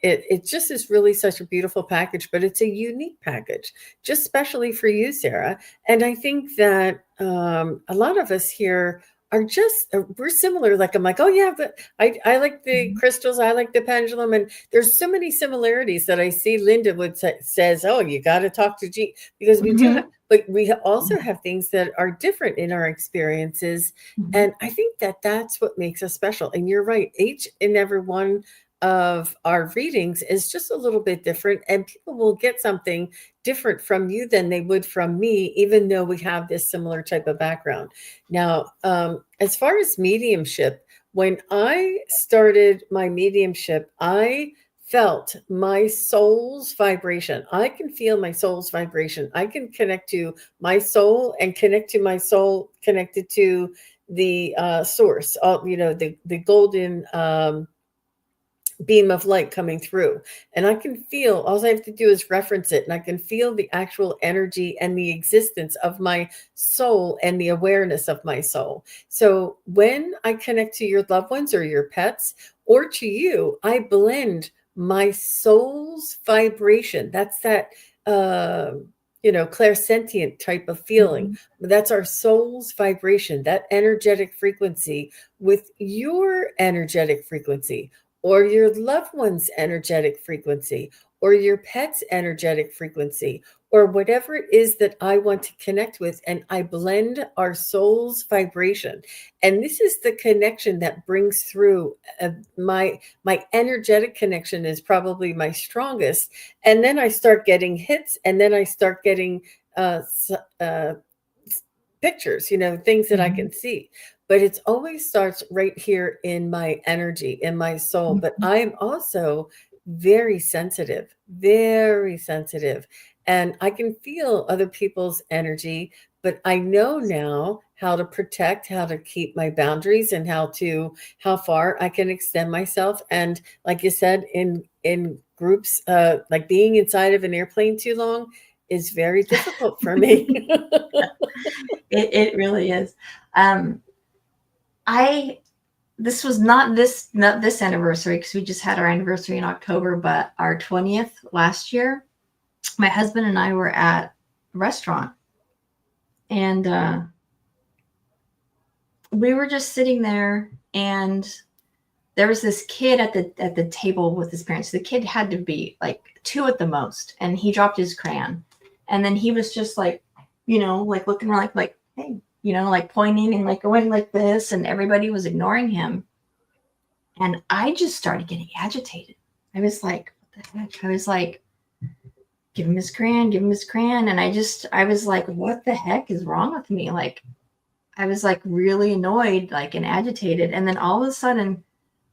it just is really such a beautiful package, but it's a unique package, just specially for you, Sarah. And I think that a lot of us here are just we're similar. Like I'm like, oh yeah, but I like the Mhm. crystals, I like the pendulum, and there's so many similarities that I see. Linda would says, oh, you got to talk to Jean because we do have, Mhm. but we also have things that are different in our experiences, Mhm. and I think that that's what makes us special. And you're right, each and every one of our readings is just a little bit different, and people will get something different from you than they would from me, even though we have this similar type of background. Now, as far as mediumship, when I started my mediumship, I felt my soul's vibration. I can feel my soul's vibration. I can connect to my soul and connect to my soul connected to the source, the golden beam of light coming through. And I can feel, all I have to do is reference it, and I can feel the actual energy and the existence of my soul and the awareness of my soul. So when I connect to your loved ones or your pets or to you, I blend my soul's vibration. That's that clairsentient type of feeling. Mhm. That's our soul's vibration, that energetic frequency with your energetic frequency, or your loved one's energetic frequency, or your pet's energetic frequency, or whatever it is that I want to connect with. And I blend our soul's vibration. And this is the connection that brings through my energetic connection is probably my strongest. And then I start getting hits, and then I start getting uh, uh, pictures, things that I Mhm. can see. But it's always starts right here in my energy, in my soul. But Mhm. I am also very sensitive, very sensitive. And I can feel other people's energy, but I know now how to protect, how to keep my boundaries, and how far I can extend myself. And like you said, in groups, like being inside of an airplane too long is very difficult for me. It really is. Um, I this was not this anniversary because we just had our anniversary in October, but our 20th last year, my husband and I were at a restaurant, and we were just sitting there, and there was this kid at the table with his parents. The kid had to be like 2 at the most, and he dropped his crayon, and then he was just like, like looking around like hey, like pointing and like going like this, and everybody was ignoring him. And I just started getting agitated. I was like, what the heck? I was like, give him his crayon, give him his crayon. And I was like, what the heck is wrong with me? Like, I was like really annoyed, like, and agitated. And then all of a sudden,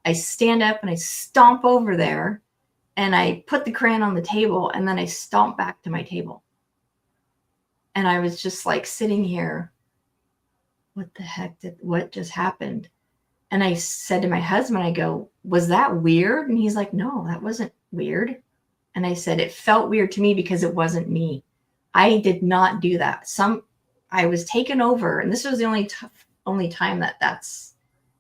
I stand up and I stomp over there and I put the crayon on the table and then I stomp back to my table. And I was just like sitting here, what the heck what just happened? And I said to my husband, I go, was that weird? And he's like, no, that wasn't weird. And I said, it felt weird to me because it wasn't me. I did not do that. I was taken over, and this was the only time that's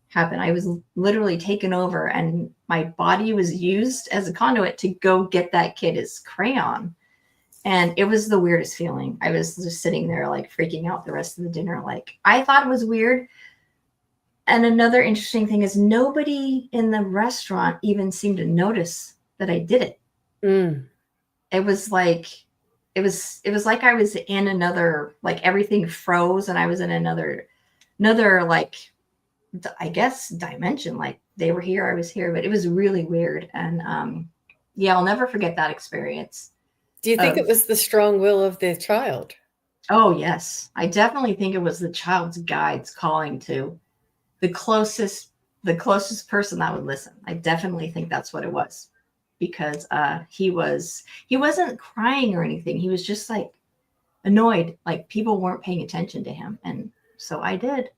happened. I was literally taken over, and my body was used as a conduit to go get that kid his crayon. And it was the weirdest feeling. I was just sitting there like freaking out the rest of the dinner. Like I thought it was weird. And another interesting thing is nobody in the restaurant even seemed to notice that I did it. Mm. It was like it was like I was in another, like everything froze and I was in another like I guess dimension. Like they were here, I was here, but it was really weird. And yeah, I'll never forget that experience Do you think it of was the strong will of the child? oh yes. I definitely think it was the child's guides calling to the closest person that would listen. I definitely think that's what it was, because he wasn't crying or anything. He was just like annoyed, like people weren't paying attention to him, and so I did.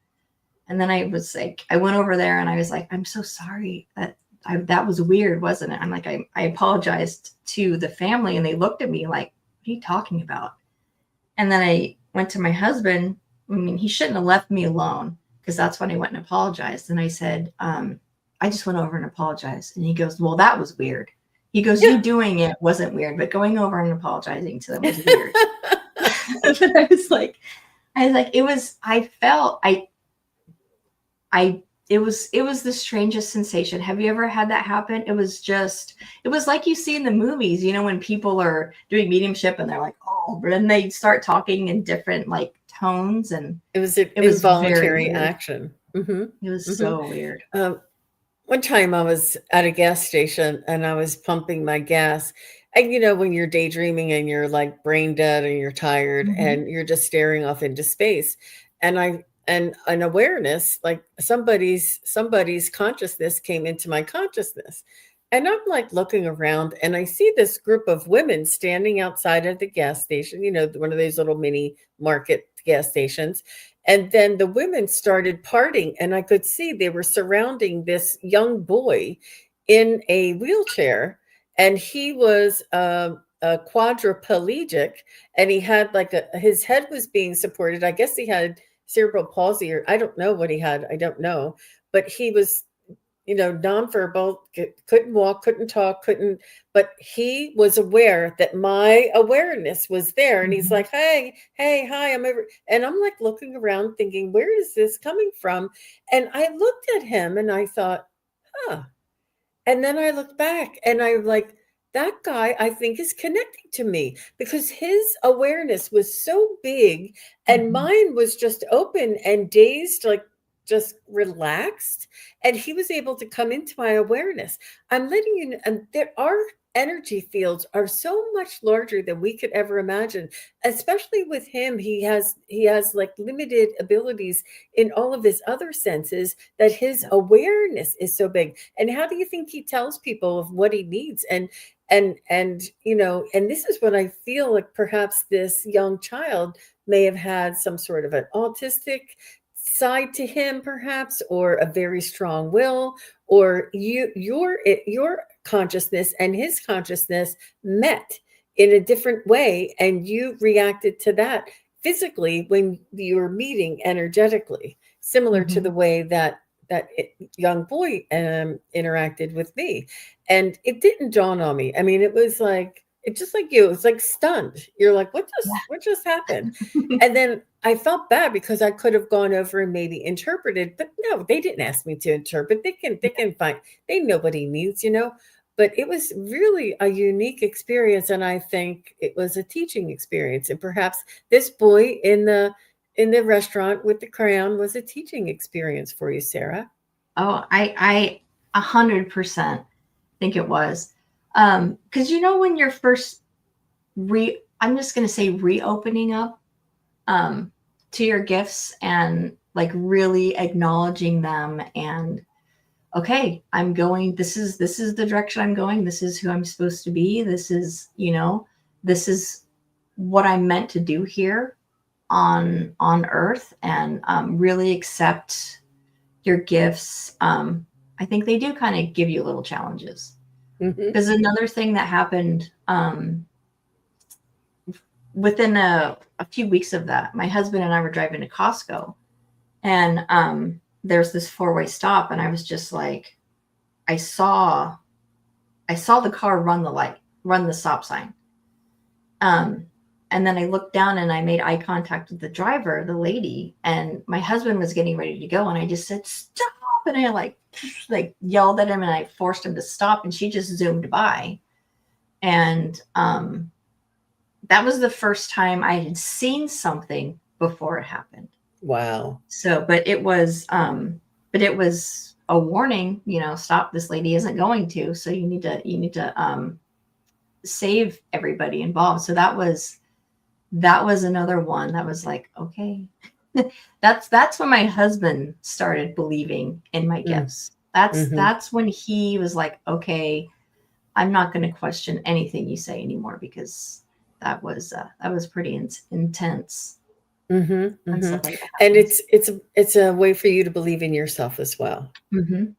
And then I was like, I went over there and I was like, I'm so sorry that was weird, wasn't it? I'm like, I apologized to the family, and they looked at me like, what are you talking about? And then I went to my husband. I mean, he shouldn't have left me alone, because that's when I went and apologized. And I said, I just went over and apologized. And he goes, well, that was weird. He goes, you doing it wasn't weird, but going over and apologizing to them was weird. But I was like, it was, it was the strangest sensation. Have you ever had that happen? It was like you see in the movies, you know, when people are doing mediumship and they're like, oh, but then they start talking in different like tones, and It was an it was very involuntary weird. action. Hmm. It was Hmm. so weird. One time I was at a gas station and I was pumping my gas. And you know, when you're daydreaming and you're like brain dead and you're tired Mm-hmm. and you're just staring off into space. And an awareness, like somebody's consciousness came into my consciousness. And I'm like looking around and I see this group of women standing outside of the gas station, you know, one of those little mini market gas stations. And then the women started parting, and I could see they were surrounding this young boy in a wheelchair, and he was a quadriplegic, and he had like his head was being supported. I guess he had cerebral palsy, or I don't know what he had. I don't know, but he was, you know, nonverbal, couldn't walk, couldn't talk, couldn't, but he was aware that my awareness was there. And he's Mm-hmm. like, hey, hey, hi, I'm over. And I'm like looking around thinking, where is this coming from? And I looked at him and I thought, huh. And then I looked back and I'm like, that guy, I think, is connecting to me because his awareness was so big and Mm-hmm. mine was just open and dazed, like just relaxed. And he was able to come into my awareness. I'm letting you know, and there are energy fields are so much larger than we could ever imagine, especially with him. He has like limited abilities in all of his other senses, that his awareness is so big. And how do you think he tells people of what he needs? And you know, and this is what I feel like perhaps this young child may have had some sort of an autistic side to him, perhaps, or a very strong will, or your consciousness and his consciousness met in a different way, and you reacted to that physically when you're meeting energetically, similar to Mm-hmm. the way that young boy interacted with me. And it didn't dawn on me. I mean, it was like, it just like you, it was like stunned. You're like, what just happened? And then I felt bad because I could have gone over and maybe interpreted, but no, they didn't ask me to interpret. They can find, they know what he needs, you know. But it was really a unique experience, and I think it was a teaching experience. And perhaps this boy in the restaurant with the crayon was a teaching experience for you, Sarah. Oh, I 100% think it was. Because you know when you're first I'm just gonna say reopening up to your gifts and like really acknowledging them, and okay, I'm going, this is the direction I'm going, this is who I'm supposed to be, this is, you know, this is what I'm meant to do here on earth, and really accept your gifts. I think they do kind of give you little challenges. Hmm. Because another thing that happened within a few weeks of that, my husband and I were driving to Costco, and there's this four-way stop, and I was just like, I saw the car run the stop sign. Um, and then I looked down and I made eye contact with the driver, the lady, and my husband was getting ready to go, and I just said, "Stop!" And I like yelled at him, and I forced him to stop, and she just zoomed by. And that was the first time I had seen something before it happened. Wow. So, but it was a warning, you know, stop, this lady isn't going to, so you need to save everybody involved. So that was another one that was like, okay. That's when my husband started believing in my Mm. gifts. Hmm. That's when he was like, okay, I'm not going to question anything you say anymore, because that was pretty intense Hmm. when Hmm. stuff like that And happens. it's a way for you to believe in yourself as well.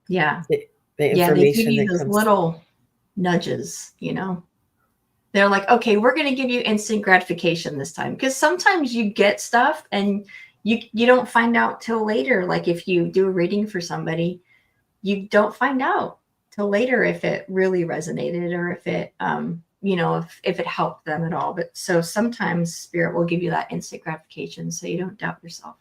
Yeah. The Yeah, they give information you that those comes. little nudges, you know. They're like, okay, we're going to give you instant gratification this time, because sometimes you get stuff and you don't find out till later. Like if you do a reading for somebody, you don't find out till later if it really resonated, or if it you know, if it helped them at all. But so sometimes spirit will give you that instant gratification so you don't doubt yourself.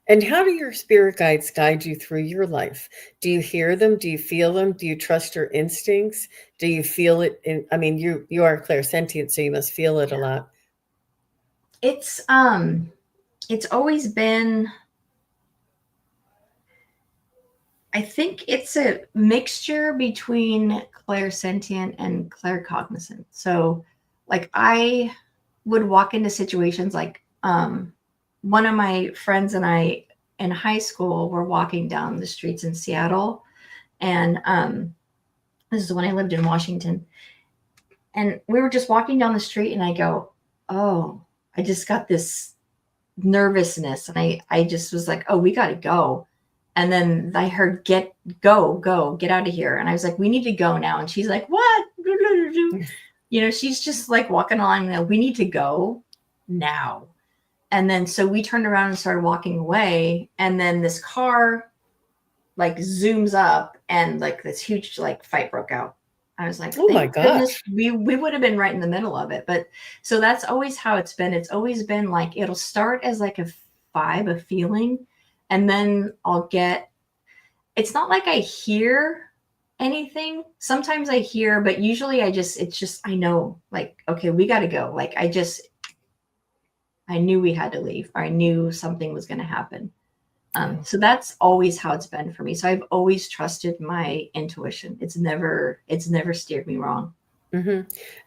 And how do your spirit guides guide you through your life? Do you hear them? Do you feel them? Do you trust your instincts? Do you feel it in, I mean, you are clairsentient, so you must feel it a Yeah. lot. It's it's always been, I think it's a mixture between clairsentient and claircognizant. So like I would walk into situations like one of my friends and I in high school were walking down the streets in Seattle, and this is when I lived in Washington, and we were just walking down the street and I go, "Oh, I just got this nervousness," and I just was like, "Oh, we got to go." And then I heard, get out of here. And I was like, "We need to go now." And she's like, "What?" You know, she's just like walking along, "We need to go now." And then so we turned around and started walking away. And then this car like zooms up and like this huge like fight broke out. I was like, Oh my thank goodness gosh. we would have been right in the middle of it. But so that's always how it's been. It's always been like it'll start as like a vibe, a feeling, and then I'll get, it's not like I hear anything. Sometimes I hear, but usually it's just I know like, okay, we gotta go. Like I knew we had to leave, or I knew something was gonna happen. So that's always how it's been for me. So I've always trusted my intuition. It's never steered me wrong. Hmm.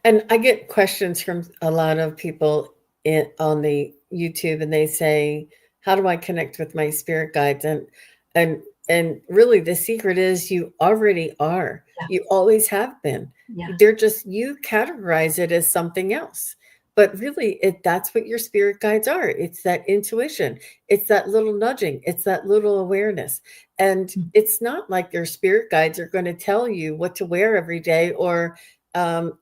And I get questions from a lot of people on the YouTube, and they say, "How do I connect with my spirit guides?" And and really, the secret is you already are. Yeah. You always have been. Yeah. They're just you categorize it as something else, but really, that's what your spirit guides are. It's that intuition. It's that little nudging. It's that little awareness. And Mm. it's not like your spirit guides are going to tell you what to wear every day, or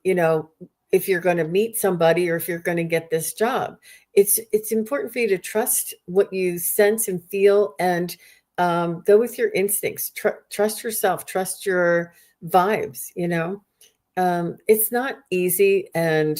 you know, if you're going to meet somebody or if you're going to get this job. It's important for you to trust what you sense and feel, and go with your instincts. Trust yourself. Trust your vibes. It's not easy, and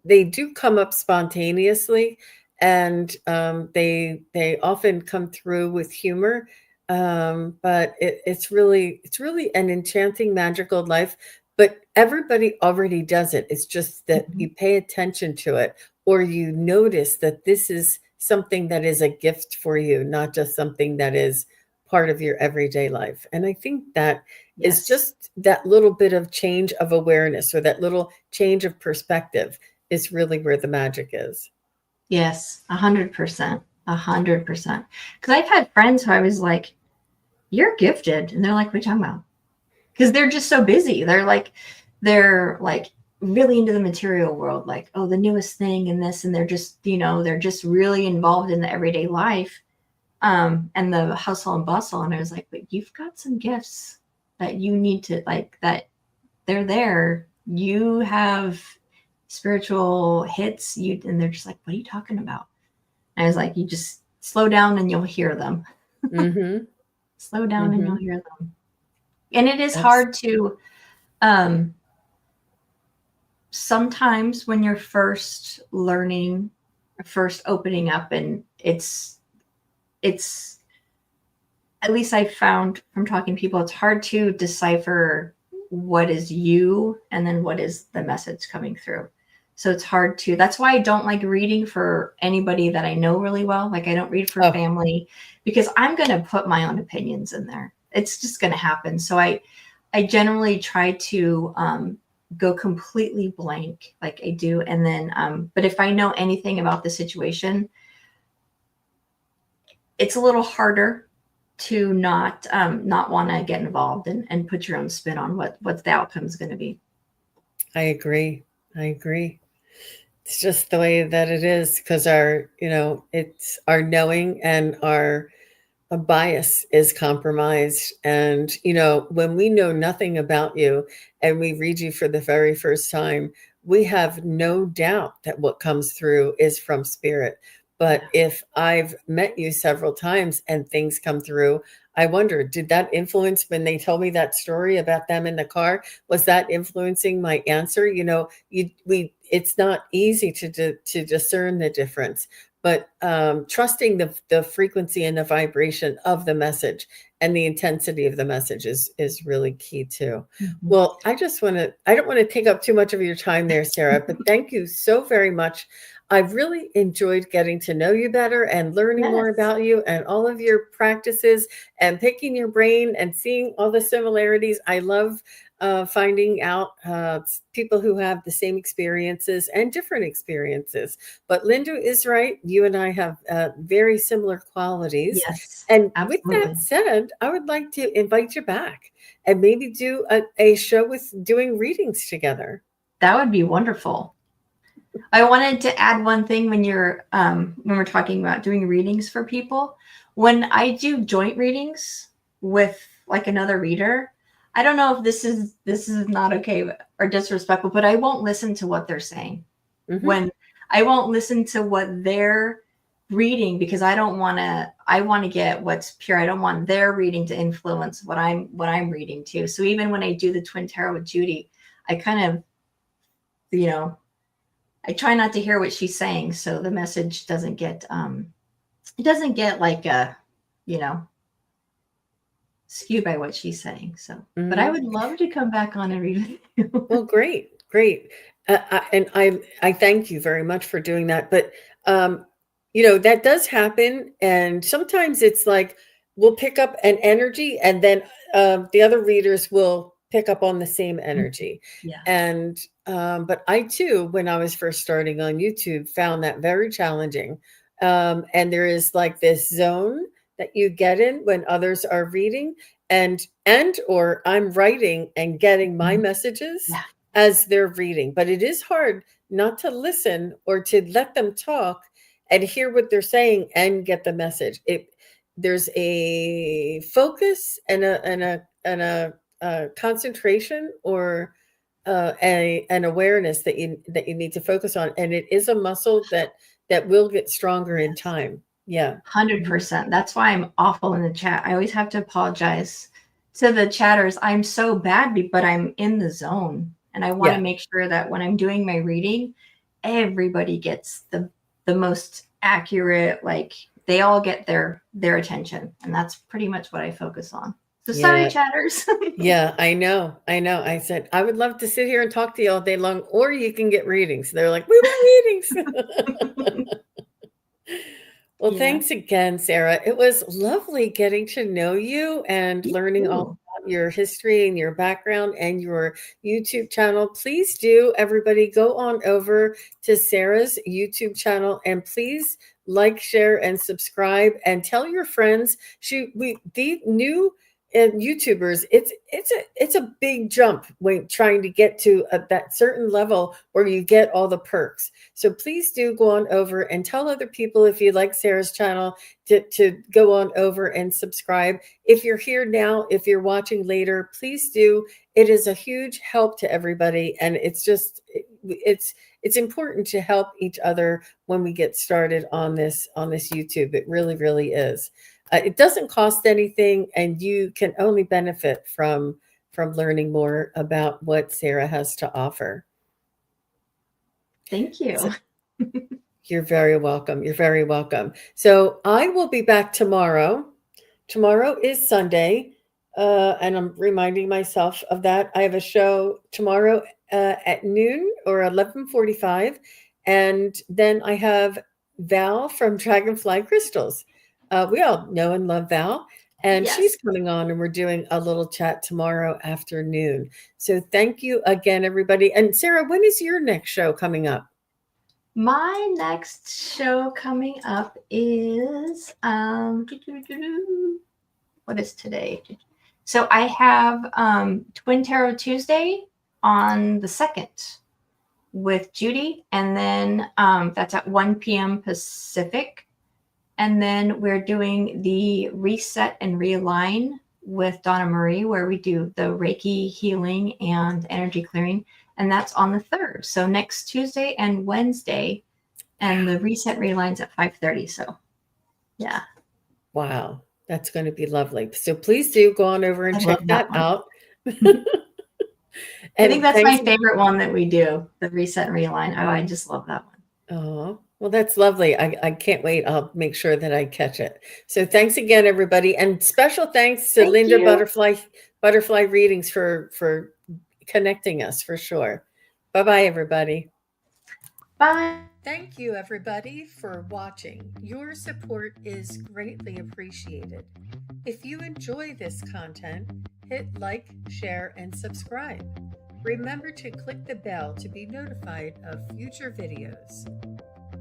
they do come up spontaneously, and they often come through with humor. But it's really an enchanting, magical life. But everybody already does it. It's just that Mhm. you pay attention to it, or you notice that this is something that is a gift for you, not just something that is part of your everyday life. And I think that is Yes. just that little bit of change of awareness, or that little change of perspective, is really where the magic is. Yes. 100%. 100%. Because I've had friends who I was like, "You're gifted," and they're like, "What are you talking about?" Because they're just so busy. They're like really into the material world, like, oh, the newest thing and this, and they're just, they're just really involved in the everyday life, and the hustle and bustle. And I was like, but you've got some gifts that you need to like that they're there. You have spiritual hits. And they're just like, what are you talking about? And I was like, you just slow down and you'll hear them. Mhm. Slow down and you'll Mhm. hear them. And it is Abs hard to um sometimes when you're first learning, first opening up, and it's at least I found from talking to people, it's hard to decipher what is you and then what is the message coming through. So it's hard to, that's why I don't like reading for anybody that I know really well. Like I don't read for Oh, family because I'm going to put my own opinions in there. It's just going to happen. So I generally try to go completely blank like I do. And then, but if I know anything about the situation, it's a little harder to not want to get involved and put your own spin on what the outcome is going to be. I agree. I agree. It's just the way that it is, because it's our knowing, and our a bias is compromised. And when we know nothing about you and we read you for the very first time, we have no doubt that what comes through is from spirit. But Yeah. if I've met you several times and things come through, I wonder, did that influence when they told me that story about them in the car? Was that influencing my answer? It's not easy to discern the difference. but trusting the frequency and the vibration of the message and the intensity of the message is really key too. Mhm. Well, I don't want to take up too much of your time there, Sara, but thank you so very much. I've really enjoyed getting to know you better and learning more Yes. about you and all of your practices and picking your brain and seeing all the similarities. I love finding out people who have the same experiences and different experiences. But Linda is right. You and I have very similar qualities. Yes, And with that absolutely. said, I would like to invite you back and maybe do a show with doing readings together. That would be wonderful. I wanted to add one thing when we're talking about doing readings for people. When I do joint readings with like another reader, I don't know if this is not okay or disrespectful, but I won't listen to what they're saying. Hmm. When I won't listen to what they're reading because I want to get what's pure. I don't want their reading to influence what I'm reading too. So even when I do the twin tarot with Judy, I kind of, you know, I try not to hear what she's saying, so the message doesn't get it doesn't get like you know skewed by what she's saying. So, but I Hmm. would love to come back on and read with you. Well, great, great. And I thank you very much for doing that. But um, that does happen, and sometimes it's like we'll pick up an energy, and then the other readers will pick up on the same energy. Yeah. And but I too, when I was first starting on YouTube, found that very challenging. And there is like this zone that you get in when others are reading, and or I'm writing and getting my Mhm. messages Yeah. as they're reading. But it is hard not to listen or to let them talk and hear what they're saying and get the message. There's a focus and a concentration or an awareness that you need to focus on, and it is a muscle that will get stronger in Yes. time. Yeah. Mhm. 100%. That's why I'm awful in the chat. I always have to apologize to the chatters. I'm so bad, but I'm in the zone, and I want to Yeah. make sure that when I'm doing my reading, everybody gets the most accurate. Like they all get their attention, and that's pretty much what I focus on. So sorry, Yeah. chatters. Yeah, I know. I know. I said, I would love to sit here and talk to you all day long, or you can get readings. They're like, we want readings. Well, Yeah. thanks again, Sara. It was lovely getting to know you and You learning all too. about your history and your background and your YouTube channel. Please do, everybody, go on over to Sara's YouTube channel and please like, share, and subscribe, and tell your friends. The new YouTubers, it's a big jump when trying to get to that certain level where you get all the perks. So please do go on over and tell other people if you like Sara's channel to go on over and subscribe. If you're here now, if you're watching later, please do. It is a huge help to everybody, and it's important to help each other when we get started on this YouTube. It really, really is. It doesn't cost anything, and you can only benefit from learning more about what Sara has to offer. Thank you. So, you're very welcome. You're very welcome. So I will be back tomorrow. Tomorrow is Sunday, and I'm reminding myself of that. I have a show tomorrow at noon or 11:45, and then I have Val from Dragonfly Crystals. We all know and love Val, and she's Yes. coming on, and we're doing a little chat tomorrow afternoon. So thank you again, everybody. And Sara, when is your next show coming up? My next show coming up is what is today? So I have Twin Tarot Tuesday on the 2nd with Judy, and then that's at 1 p.m. Pacific. And then we're doing the Reset and Realign with Donna Marie, where we do the Reiki healing and energy clearing. And that's on the 3rd. So next Tuesday and Wednesday. And the Reset Realign's at 5:30. So yeah. Wow, that's going to be lovely. So please do go on over and I love check that that one. out. I think And that's my thanks. favorite one that we do, the Reset and Realign. Oh, I just love that one. Oh, Well, that's lovely. I can't wait. I'll make sure that I catch it. So thanks again, everybody. And special thanks to Thank Linda you. Butterfly Readings for connecting us for sure. Bye-bye, everybody. Bye. Thank you, everybody, for watching. Your support is greatly appreciated. If you enjoy this content, hit like, share, and subscribe. Remember to click the bell to be notified of future videos.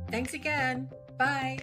Thanks again. Bye.